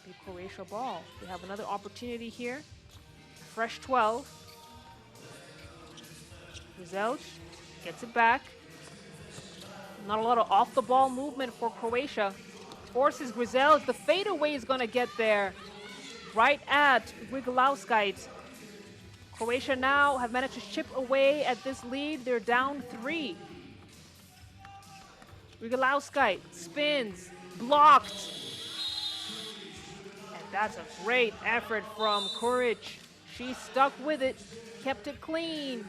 Big Croatia ball. We have another opportunity here. Fresh 12. Grizelj gets it back. Not a lot of off-the-ball movement for Croatia. Forces Grizelj. The fadeaway is going to get there. Right at Riga. Croatia now have managed to chip away at this lead. They're down 3. Riga spins. Blocked. And that's a great effort from Kuric. She stuck with it. Kept it clean.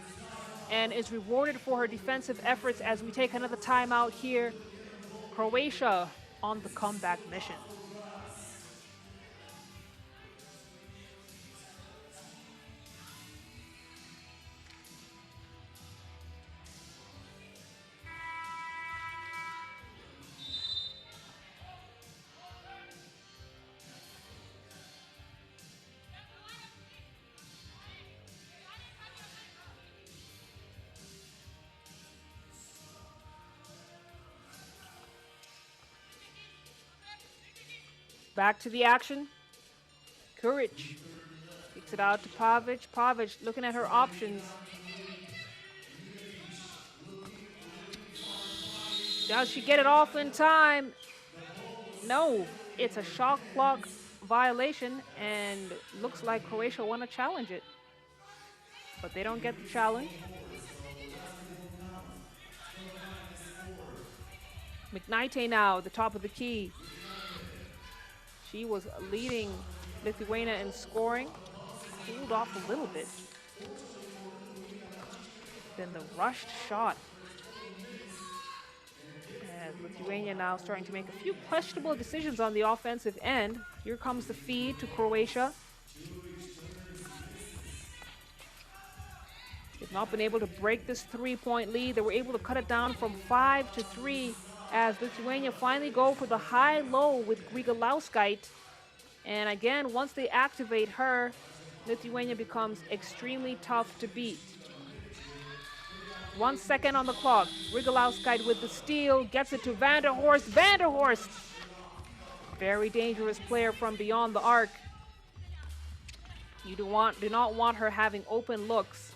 And is rewarded for her defensive efforts as we take another timeout here. Croatia on the comeback mission. Back to the action. Kuric kicks it out to Pavic. Pavic looking at her options. Does she get it off in time? No, it's a shot clock violation, and looks like Croatia want to challenge it. But they don't get the challenge. McKnight now, the top of the key. She was leading Lithuania in scoring. Cooled off a little bit. Then the rushed shot. And Lithuania now starting to make a few questionable decisions on the offensive end. Here comes the feed to Croatia. They've not been able to break this 3-point lead. They were able to cut it down from 5 to 3 as Lithuania finally go for the high-low with Riga. And again, once they activate her, Lithuania becomes extremely tough to beat. 1 second on the clock. Riga with the steal, gets it to Vanderhorst. Vanderhorst! Very dangerous player from beyond the arc. You do not want her having open looks.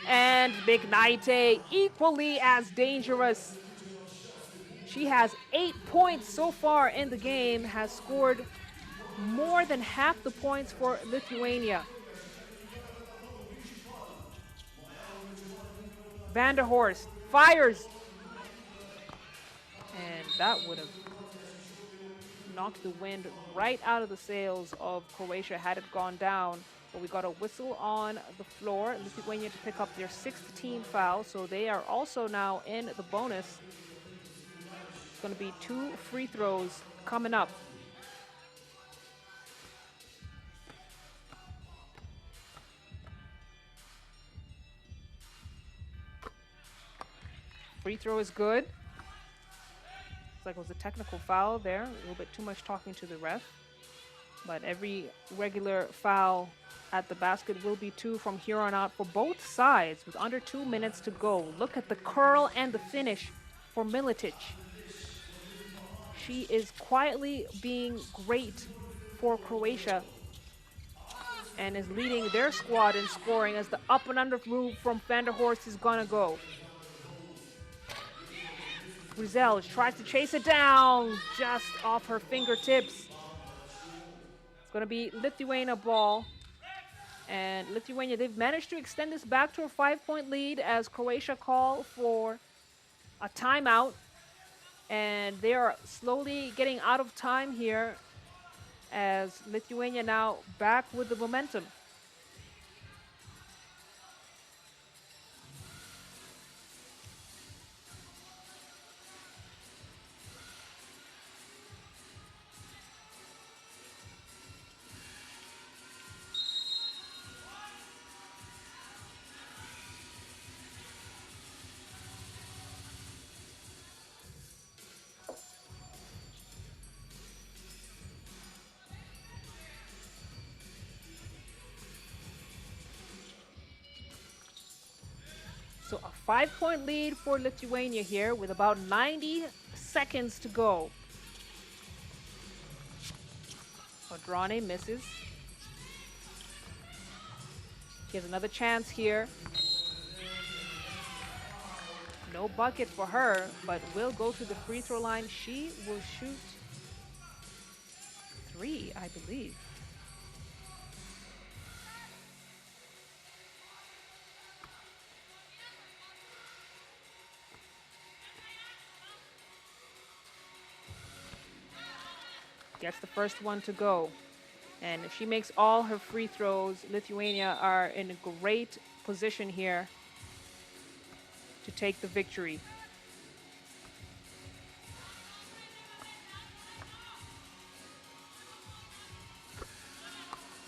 And McKnight, equally as dangerous. She has 8 points so far in the game, has scored more than half the points for Lithuania. Vanderhorst fires. And that would have knocked the wind right out of the sails of Croatia had it gone down. But we got a whistle on the floor. Lithuania to pick up their 6th team foul, so they are also now in the bonus. It's going to be 2 free throws coming up. Free throw is good. Looks like it was a technical foul there. A little bit too much talking to the ref. But every regular foul at the basket will be 2 from here on out for both sides with under 2 minutes to go. Look at the curl and the finish for Militic. She is quietly being great for Croatia and is leading their squad in scoring as the up and under move from Van der Horst is gonna go. Grizel tries to chase it down just off her fingertips. It's gonna be Lithuania ball. And Lithuania, they've managed to extend this back to a 5-point lead as Croatia call for a timeout. And they are slowly getting out of time here as Lithuania now back with the momentum. So a 5-point lead for Lithuania here with about 90 seconds to go. Andrade misses. He has another chance here. No bucket for her, but will go to the free throw line. She will shoot 3, I believe. Gets the first one to go. And if she makes all her free throws, Lithuania are in a great position here to take the victory.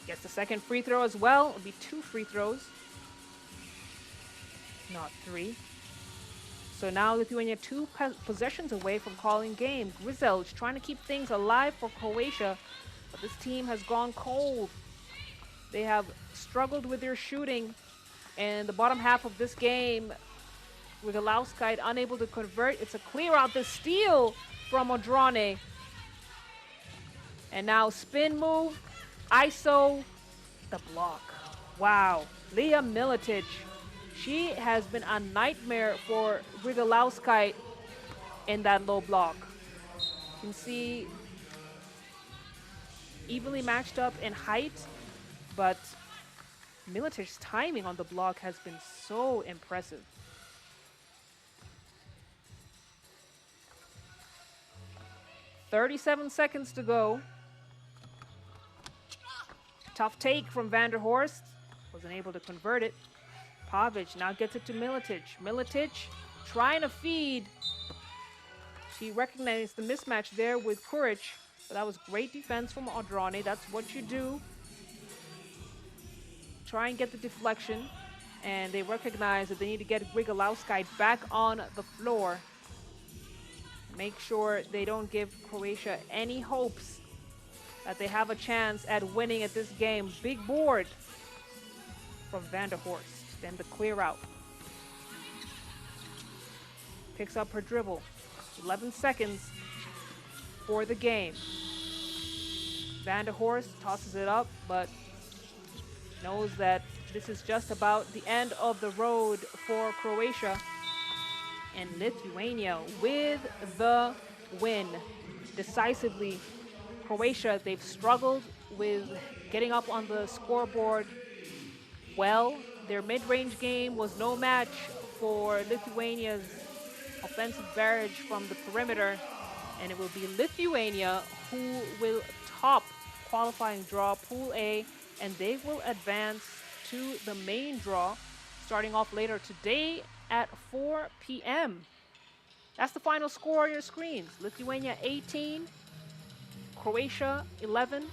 Gets the second free throw as well. It'll be 2 free throws, not 3. So now Lithuania 2 possessions away from calling game. Grizel trying to keep things alive for Croatia, but this team has gone cold. They have struggled with their shooting, and the bottom half of this game, with Lauskite unable to convert. It's a clear out, the steal from Andrade. And now spin move, ISO, the block. Wow, Leah Miletic. She has been a nightmare for Riga Lauskite in that low block. You can see evenly matched up in height, but Miletic's timing on the block has been so impressive. "37 seconds to go. Tough take from Van der Horst. Wasn't able to convert it. Pavic now gets it to Miletic. Miletic trying to feed. She recognized the mismatch there with Kuric, but that was great defense from Andrade. That's what you do. Try and get the deflection, and they recognize that they need to get Riga Lauskite back on the floor. Make sure they don't give Croatia any hopes that they have a chance at winning at this game. Big board from Van der Horst. Then the clear out. Picks up her dribble. 11 seconds for the game. Van der Horst tosses it up, but knows that this is just about the end of the road for Croatia. And Lithuania with the win. Decisively, Croatia, they've struggled with getting up on the scoreboard well. Their mid-range game was no match for Lithuania's offensive barrage from the perimeter, and it will be Lithuania who will top qualifying draw Pool A, and they will advance to the main draw starting off later today at 4 p.m. That's the final score on your screens. Lithuania 18, Croatia 11.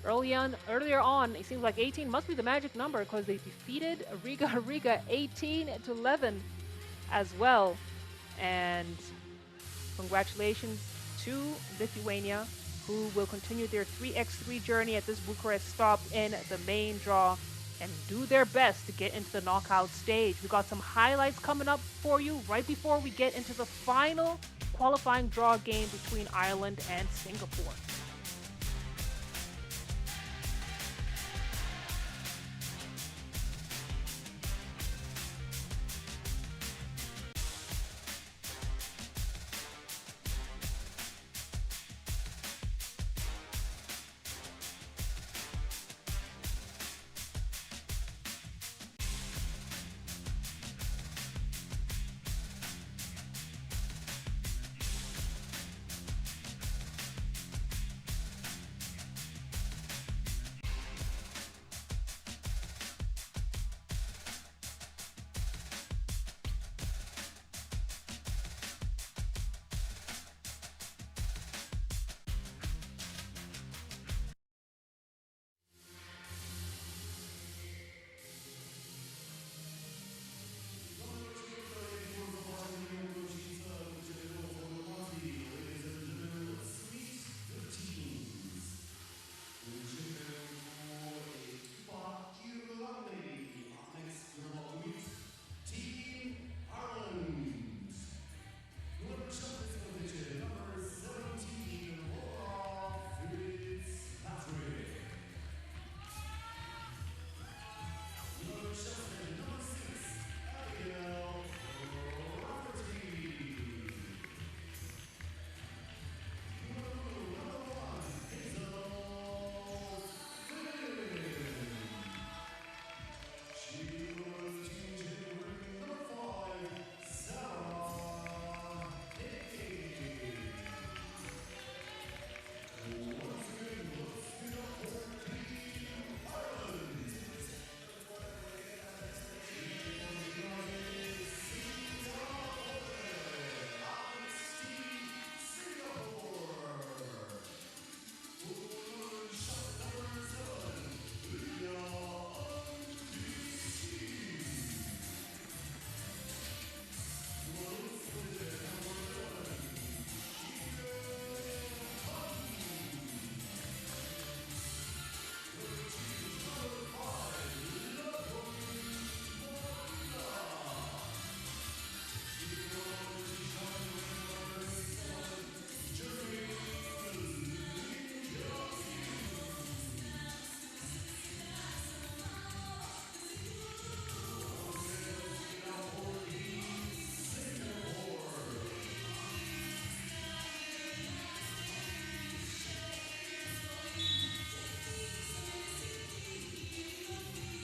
Earlier on, it seems like 18 must be the magic number because they defeated Riga 18-11 as well. And congratulations to Lithuania, who will continue their 3x3 journey at this Bucharest stop in the main draw and do their best to get into the knockout stage. We got some highlights coming up for you right before we get into the final qualifying draw game between Ireland and Singapore.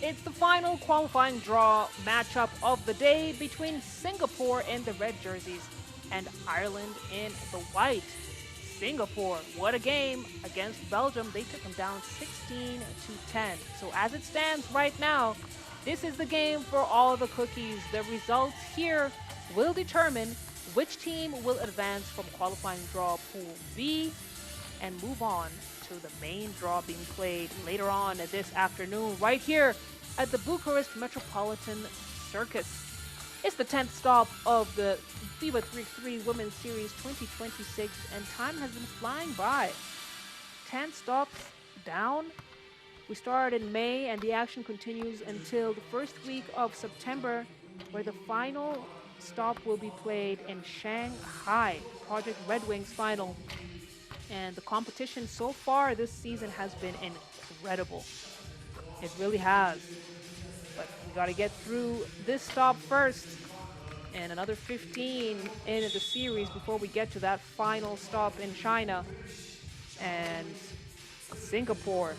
It's the final qualifying draw matchup of the day between Singapore in the red jerseys and Ireland in the white. Singapore, what a game against Belgium. They took them down 16-10. So as it stands right now, this is the game for all the cookies. The results here will determine which team will advance from qualifying draw Pool B and move on to the main draw being played later on this afternoon right here at the Bucharest Metropolitan Circus. It's the 10th stop of the FIBA 3x3 Women's Series 2026, and time has been flying by. 10 stops down. We started in May, and the action continues until the first week of September, where the final stop will be played in Shanghai, Project Red Wings final. And the competition so far this season has been incredible. It really has. But we got to get through this stop first and another 15 in the series before we get to that final stop in China and Singapore.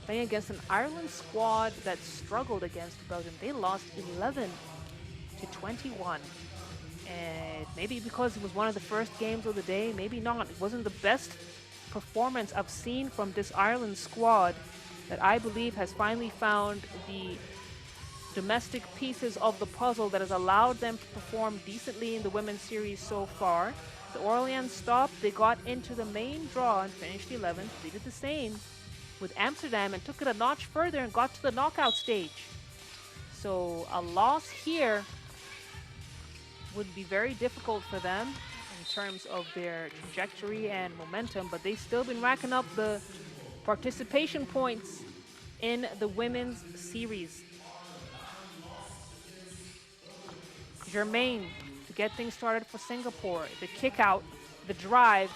Playing against an Ireland squad that struggled against Belgium. They lost 11-21. And maybe because it was one of the first games of the day, maybe not. It wasn't the best performance I've seen from this Ireland squad that I believe has finally found the domestic pieces of the puzzle that has allowed them to perform decently in the women's series so far. The Orleans stop, they got into the main draw and finished 11th. They did the same with Amsterdam and took it a notch further and got to the knockout stage. So a loss here would be very difficult for them in terms of their trajectory and momentum, but they've still been racking up the participation points in the women's series. Germain to get things started for Singapore. The kick out, the drive,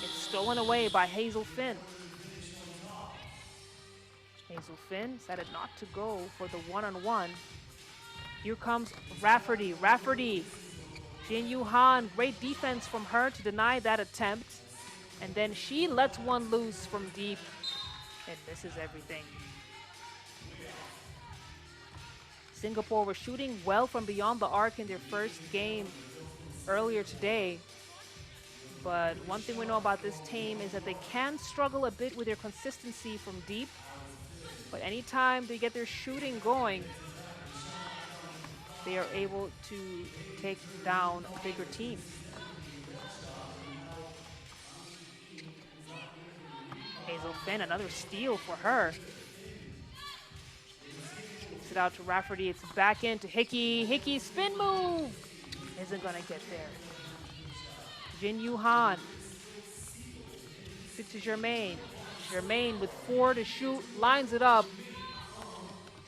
it's stolen away by Hazel Finn. Hazel Finn decided not to go for the one-on-one. Here comes Rafferty. Jin Yu Han, great defense from her to deny that attempt. And then she lets one loose from deep and misses everything. Singapore were shooting well from beyond the arc in their first game earlier today. But one thing we know about this team is that they can struggle a bit with their consistency from deep. But anytime they get their shooting going, they are able to take down bigger teams. Hazel Finn, another steal for her. Kicks it out to Rafferty. It's back into Hickey. Hickey spin move. Isn't gonna get there. Jin Yu Han. Kicks it to Germain. Germain with 4 to shoot, lines it up.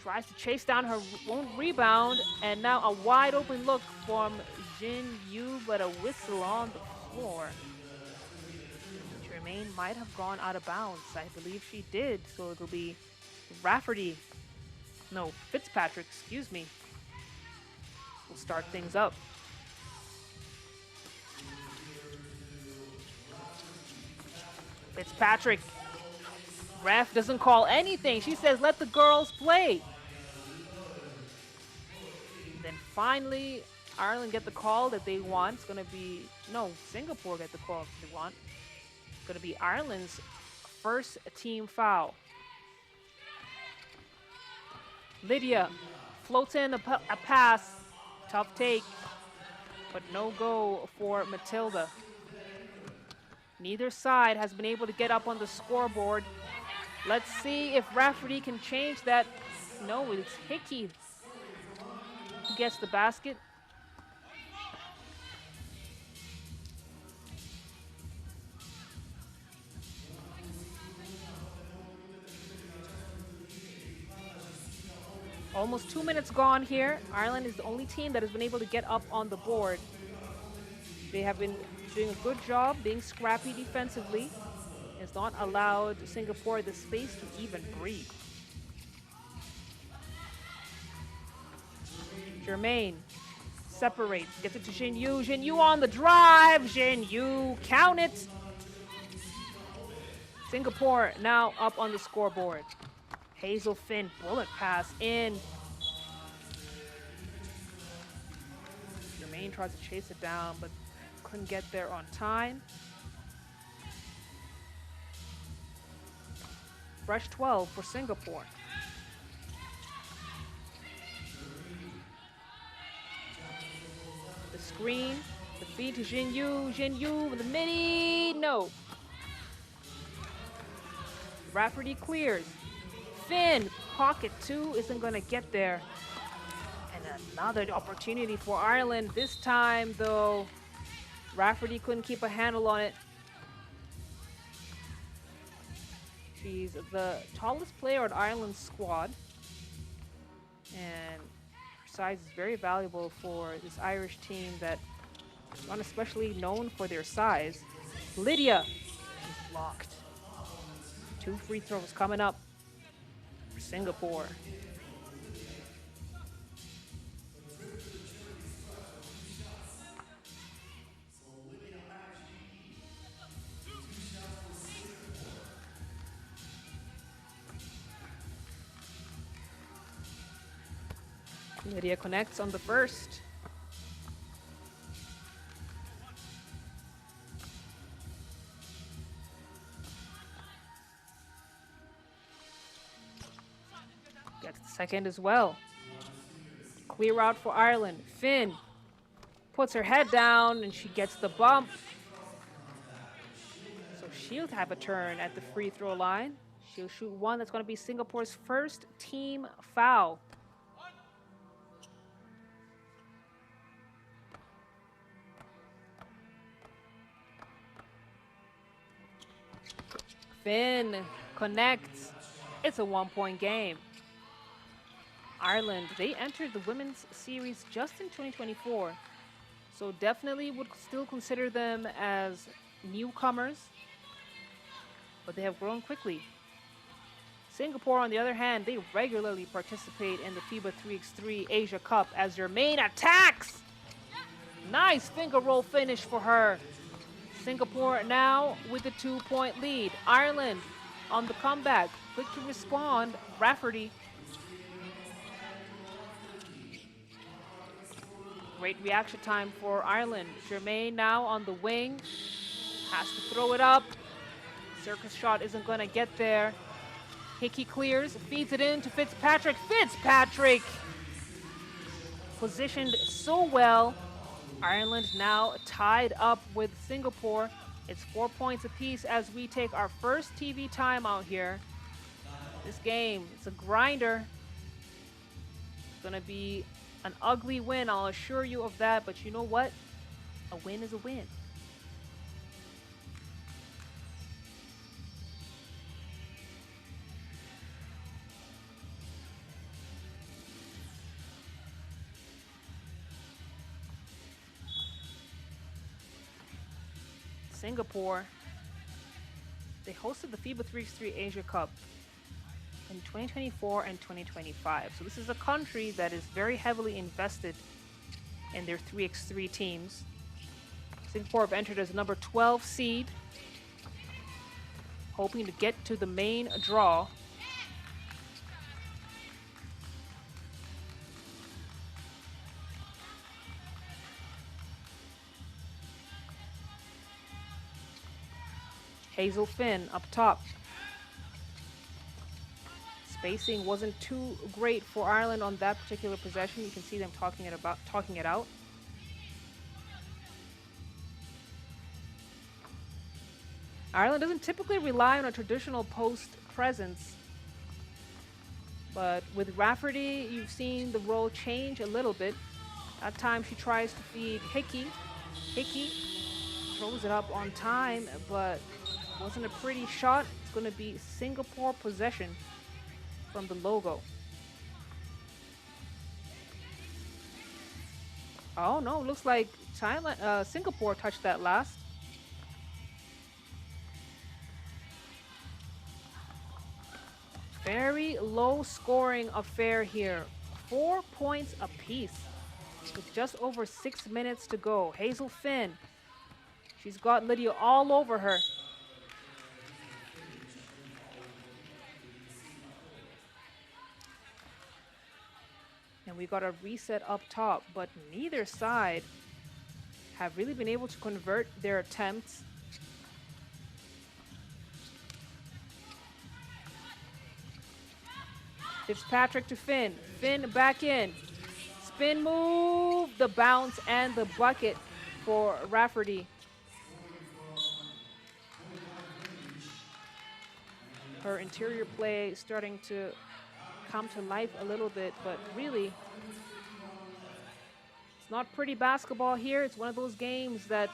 Tries to chase down her own rebound, and now a wide open look from Jin Yu, but a whistle on the floor. Germain might have gone out of bounds. I believe she did, so it'll be Fitzpatrick, excuse me. We'll start things up. Fitzpatrick. Ref doesn't call anything. She says, let the girls play. Then finally, Ireland get the call that they want. It's going to be, Singapore get the call they want. It's going to be Ireland's first team foul. Lydia floats in a pass. Tough take, but no go for Matilda. Neither side has been able to get up on the scoreboard. Let's see if Rafferty can change that. No, it's Hickey who gets the basket. Almost 2 minutes gone here. Ireland is the only team that has been able to get up on the board. They have been doing a good job being scrappy defensively. It's not allowed Singapore the space to even breathe. Germain separates, gets it to Jin Yu. Jin Yu on the drive. Jin Yu, count it. Singapore now up on the scoreboard. Hazel Finn, bullet pass in. Jermaine tries to chase it down, but couldn't get there on time. Fresh 12 for Singapore. The screen, the feed to Jinyu. Jinyu with the midi. No. Rafferty clears. Finn, pocket 2 isn't going to get there. And another opportunity for Ireland. This time, though, Rafferty couldn't keep a handle on it. She's the tallest player on Ireland's squad. And her size is very valuable for this Irish team that is not especially known for their size. Lydia is blocked. 2 free throws coming up for Singapore. Lydia connects on the first. Gets the second as well. Clear out for Ireland. Finn puts her head down and she gets the bump. So she'll have a turn at the free throw line. She'll shoot one. That's going to be Singapore's first team foul. Finn connects. It's a 1-point game. Ireland, they entered the women's series just in 2024, so definitely would still consider them as newcomers, but they have grown quickly. Singapore, on the other hand, they regularly participate in the FIBA 3x3 Asia Cup as their main attacks. Nice finger roll finish for her. Singapore now with a 2-point lead. Ireland on the comeback. Quick to respond. Rafferty. Great reaction time for Ireland. Jermaine now on the wing. Has to throw it up. Circus shot isn't going to get there. Hickey clears. Feeds it in to Fitzpatrick. Fitzpatrick! Positioned so well. Ireland now tied up with Singapore. It's 4 points apiece as we take our first TV timeout here. This game, it's a grinder. It's going to be an ugly win, I'll assure you of that. But you know what? A win is a win. Singapore, they hosted the FIBA 3x3 Asia Cup in 2024 and 2025. So this is a country that is very heavily invested in their 3x3 teams. Singapore have entered as number 12 seed, hoping to get to the main draw. Hazel Finn up top. Spacing wasn't too great for Ireland on that particular possession. You can see them talking it out. Ireland doesn't typically rely on a traditional post presence, but with Rafferty, you've seen the role change a little bit. At times she tries to feed Hickey. Hickey throws it up on time, but wasn't a pretty shot. It's going to be Singapore possession from the logo. Oh no, looks like Singapore touched that last. Very low scoring affair here. 4 points apiece with just over 6 minutes to go. Hazel Finn, she's got Lydia all over her. And we got a reset up top, but neither side have really been able to convert their attempts. Fitzpatrick to Finn. Finn back in. Spin move, the bounce and the bucket for Rafferty. Her interior play starting to come to life a little bit, but really, it's not pretty basketball here. It's one of those games that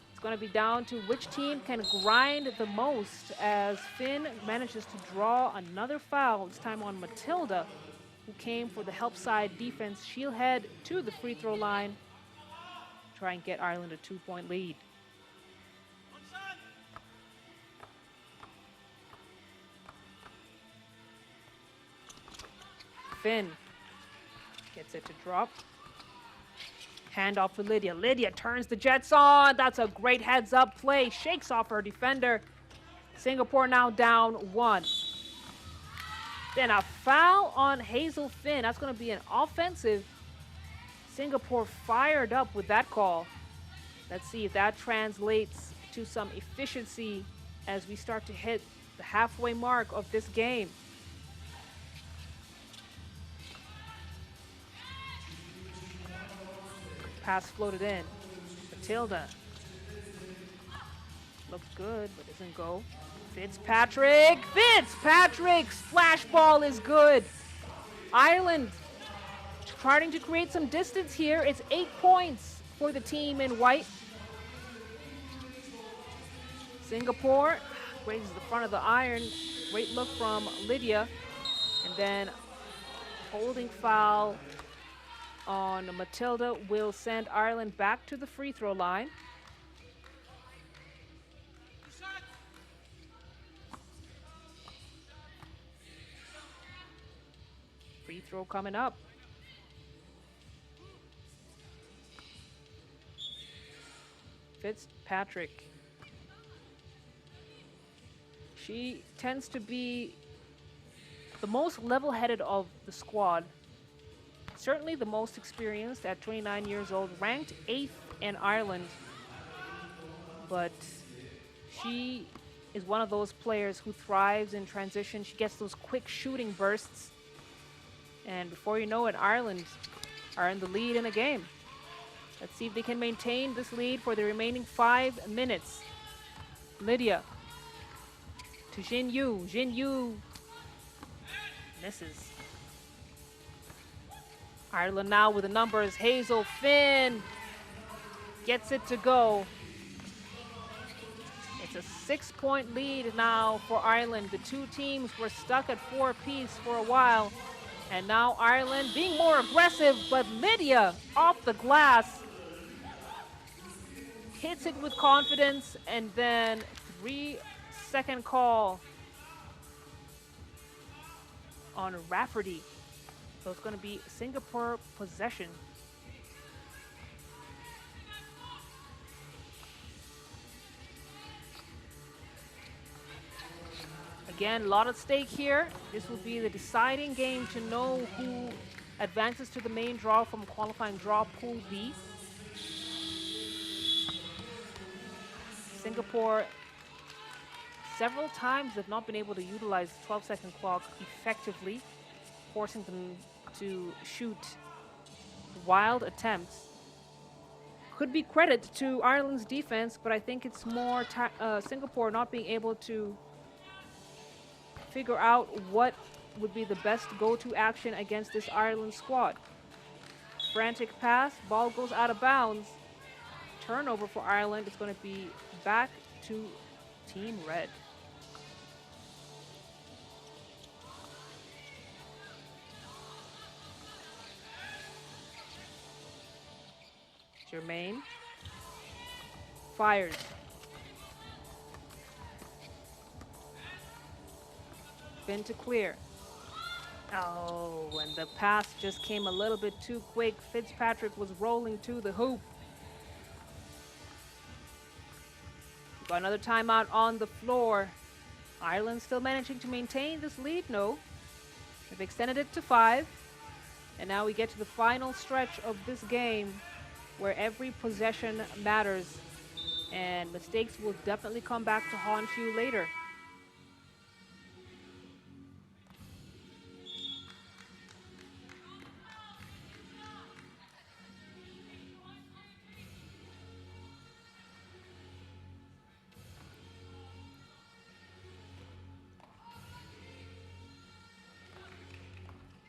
it's going to be down to which team can grind the most, as Finn manages to draw another foul, this time on Matilda, who came for the help side defense. She'll head to the free throw line, try and get Ireland a 2-point lead. Finn gets it to drop. Handoff to Lydia. Lydia turns the Jets on. That's a great heads-up play. Shakes off her defender. Singapore now down 1. Then a foul on Hazel Finn. That's going to be an offensive. Singapore fired up with that call. Let's see if that translates to some efficiency as we start to hit the halfway mark of this game. Pass floated in. Matilda. Looks good, but doesn't go. Fitzpatrick! Fitzpatrick! Splash ball is good. Ireland starting to create some distance here. It's 8 points for the team in white. Singapore raises the front of the iron. Great look from Lydia. And then holding foul on Matilda will send Ireland back to the free throw line. Free throw coming up. Fitzpatrick. She tends to be the most level-headed of the squad. Certainly the most experienced at 29 years old, ranked 8th in Ireland. But she is one of those players who thrives in transition. She gets those quick shooting bursts. And before you know it, Ireland are in the lead in a game. Let's see if they can maintain this lead for the remaining 5 minutes. Lydia to Jin Yu. Jin Yu misses. Ireland now with the numbers. Hazel Finn gets it to go. It's a 6-point lead now for Ireland. The two teams were stuck at 4 apiece for a while. And now Ireland being more aggressive, but Lydia off the glass hits it with confidence, and then 3-second call on Rafferty. So it's going to be Singapore possession. Again, a lot at stake here. This will be the deciding game to know who advances to the main draw from qualifying draw Pool B. Singapore several times have not been able to utilize the 12-second clock effectively, forcing them to shoot wild attempts. Could be credit to Ireland's defense, but I think it's more Singapore not being able to figure out what would be the best go-to action against this Ireland squad. Frantic pass, ball goes out of bounds. Turnover for Ireland. It's going to be back to Team Red. Germain fires. Finn to clear. Oh, and the pass just came a little bit too quick. Fitzpatrick was rolling to the hoop. Got another timeout on the floor. Ireland still managing to maintain this lead. No. They've extended it to 5. And now we get to the final stretch of this game where every possession matters. And mistakes will definitely come back to haunt you later.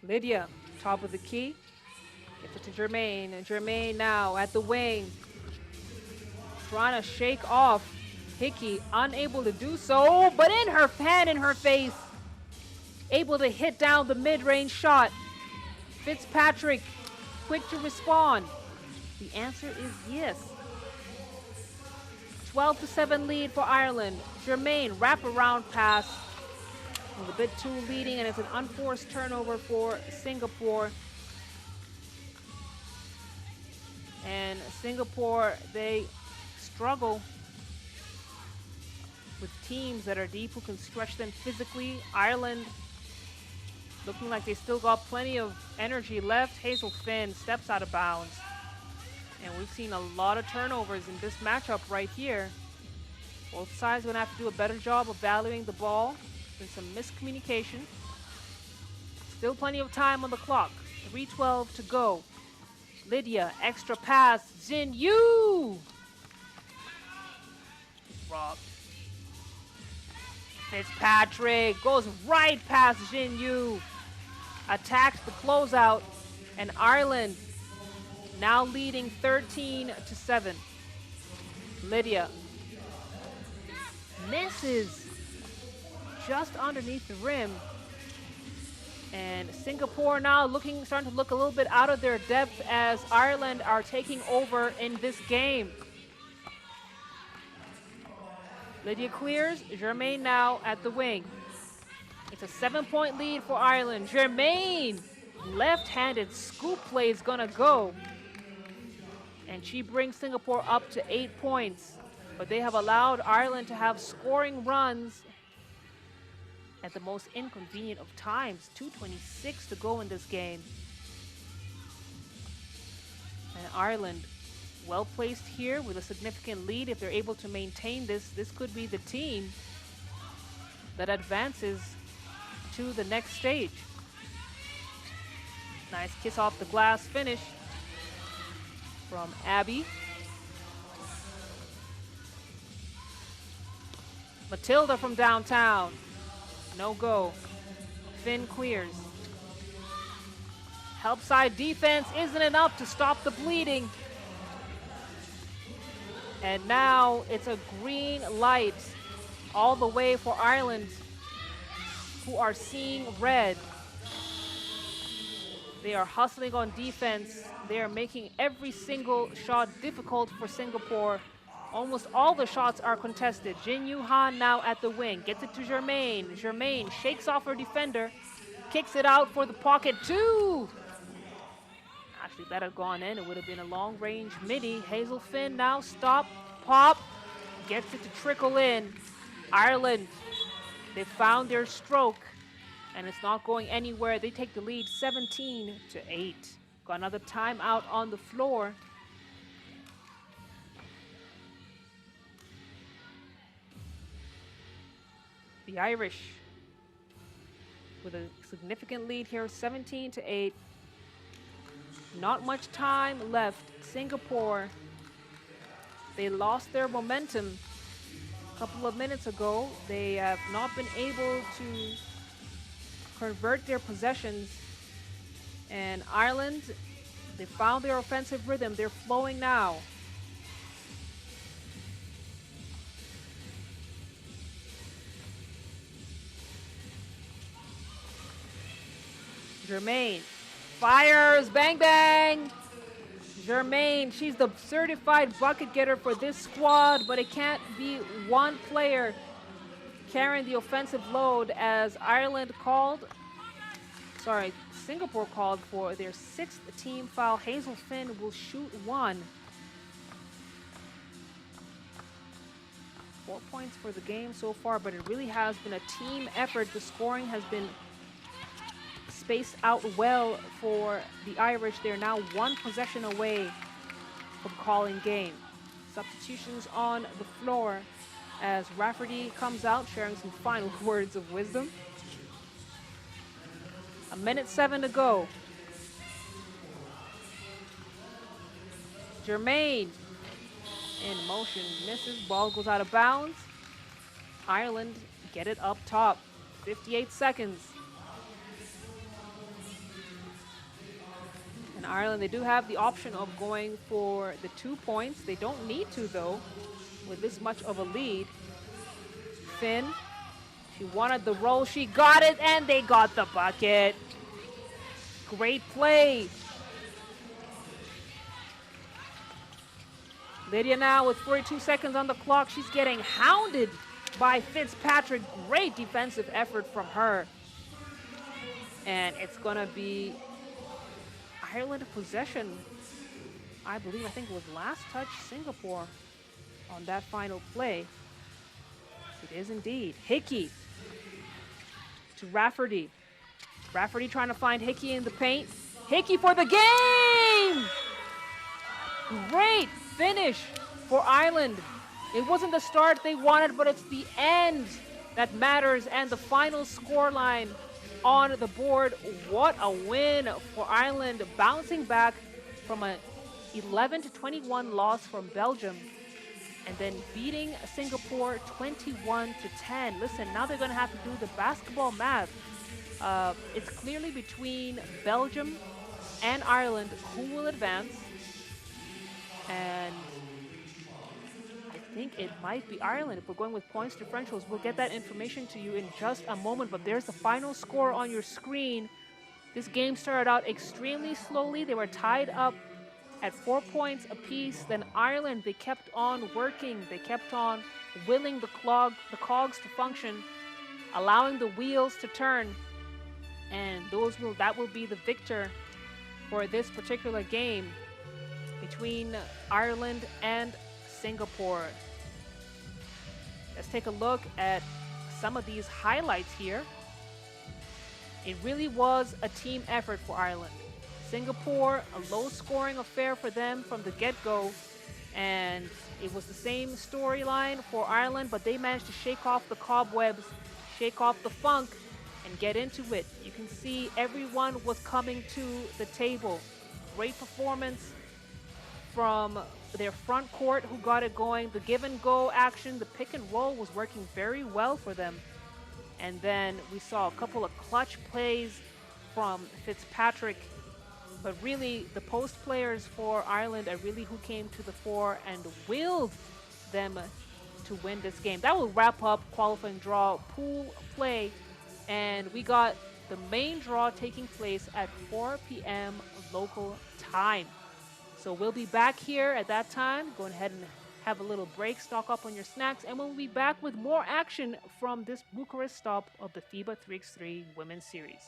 Lydia, top of the key. Gets it to Germain. And Germain now at the wing. Trying to shake off Hickey. Unable to do so. But in her hand, in her face. Able to hit down the mid-range shot. Fitzpatrick, quick to respond. The answer is yes. 12-7 lead for Ireland. Germain, wraparound pass. A bit too leading, and it's an unforced turnover for Singapore. And Singapore, they struggle with teams that are deep who can stretch them physically. Ireland looking like they still got plenty of energy left. Hazel Finn steps out of bounds. And we've seen a lot of turnovers in this matchup right here. Both sides are going to have to do a better job of valuing the ball. Been some miscommunication. Still plenty of time on the clock. 3:12 to go. Lydia, extra pass. Jin Yu! Robbed. Fitzpatrick goes right past Jin Yu. Attacks the closeout. And Ireland now leading 13-7. Lydia misses just underneath the rim. And Singapore now starting to look a little bit out of their depth as Ireland are taking over in this game. Lydia clears. Germain now at the wing. It's a 7-point lead for Ireland. Germain, left-handed scoop play is gonna go. And she brings Singapore up to 8 points. But they have allowed Ireland to have scoring runs at the most inconvenient of times. 2:26 to go in this game. And Ireland well placed here with a significant lead. If they're able to maintain this, this could be the team that advances to the next stage. Nice kiss off the glass finish from Abby. Matilda from downtown. No go. Finn clears. Help side defense isn't enough to stop the bleeding. And now it's a green light all the way for Ireland, who are seeing red. They are hustling on defense. They are making every single shot difficult for Singapore. Almost all the shots are contested. Jin Yu Han now at the wing. Gets it to Germain. Germain shakes off her defender. Kicks it out for the pocket two. Actually, that had gone in. It would have been a long-range midi. Hazel Finn now stop, pop. Gets it to trickle in. Ireland, they found their stroke. And it's not going anywhere. They take the lead 17-8. Got another timeout on the floor. The Irish with a significant lead here, 17-8. Not much time left. Singapore, they lost their momentum a couple of minutes ago. They have not been able to convert their possessions. And Ireland, they found their offensive rhythm. They're flowing now. Germain fires, bang, bang. Germain, she's the certified bucket getter for this squad, but it can't be one player carrying the offensive load as Singapore called for their 6th team foul. Hazel Finn will shoot one. 4 points for the game so far, but it really has been a team effort. The scoring has been spaced out well for the Irish. They're now one possession away from calling game. Substitutions on the floor as Rafferty comes out sharing some final words of wisdom. 1:07 to go. Germain in motion, misses, ball goes out of bounds. Ireland get it up top, 58 seconds. And Ireland, they do have the option of going for the 2 points. They don't need to though, with this much of a lead. Finn, she wanted the roll, she got it, and they got the bucket. Great play. Lydia now with 42 seconds on the clock. She's getting hounded by Fitzpatrick. Great defensive effort from her. And it's going to be Ireland possession. I think it was last touch Singapore on that final play. It is indeed. Hickey to Rafferty. Rafferty trying to find Hickey in the paint. Hickey for the game! Great finish for Ireland. It wasn't the start they wanted, but it's the end that matters, and the final scoreline on the board. What a win for Ireland, bouncing back from a 11-21 loss from Belgium and then beating Singapore 21-10. Listen, now they're going to have to do the basketball math. It's clearly between Belgium and Ireland who will advance. And I think it might be Ireland. If we're going with points differentials, we'll get that information to you in just a moment. But there's the final score on your screen. This game started out extremely slowly. They were tied up at 4 points apiece. Then Ireland, they kept on working. They kept on willing the cogs to function, allowing the wheels to turn. And that will be the victor for this particular game between Ireland and Singapore. Let's take a look at some of these highlights here. It really was a team effort for Ireland. Singapore, a low-scoring affair for them from the get-go, and it was the same storyline for Ireland, but they managed to shake off the cobwebs, shake off the funk, and get into it. You can see everyone was coming to the table. Great performance from their front court who got it going. The give and go action, the pick and roll was working very well for them. And then we saw a couple of clutch plays from Fitzpatrick. But really, the post players for Ireland are really who came to the fore and willed them to win this game. That will wrap up qualifying draw pool play. And we got the main draw taking place at 4 p.m. local time. So we'll be back here at that time. Go ahead and have a little break, stock up on your snacks, and we'll be back with more action from this Bucharest stop of the FIBA 3x3 Women's Series.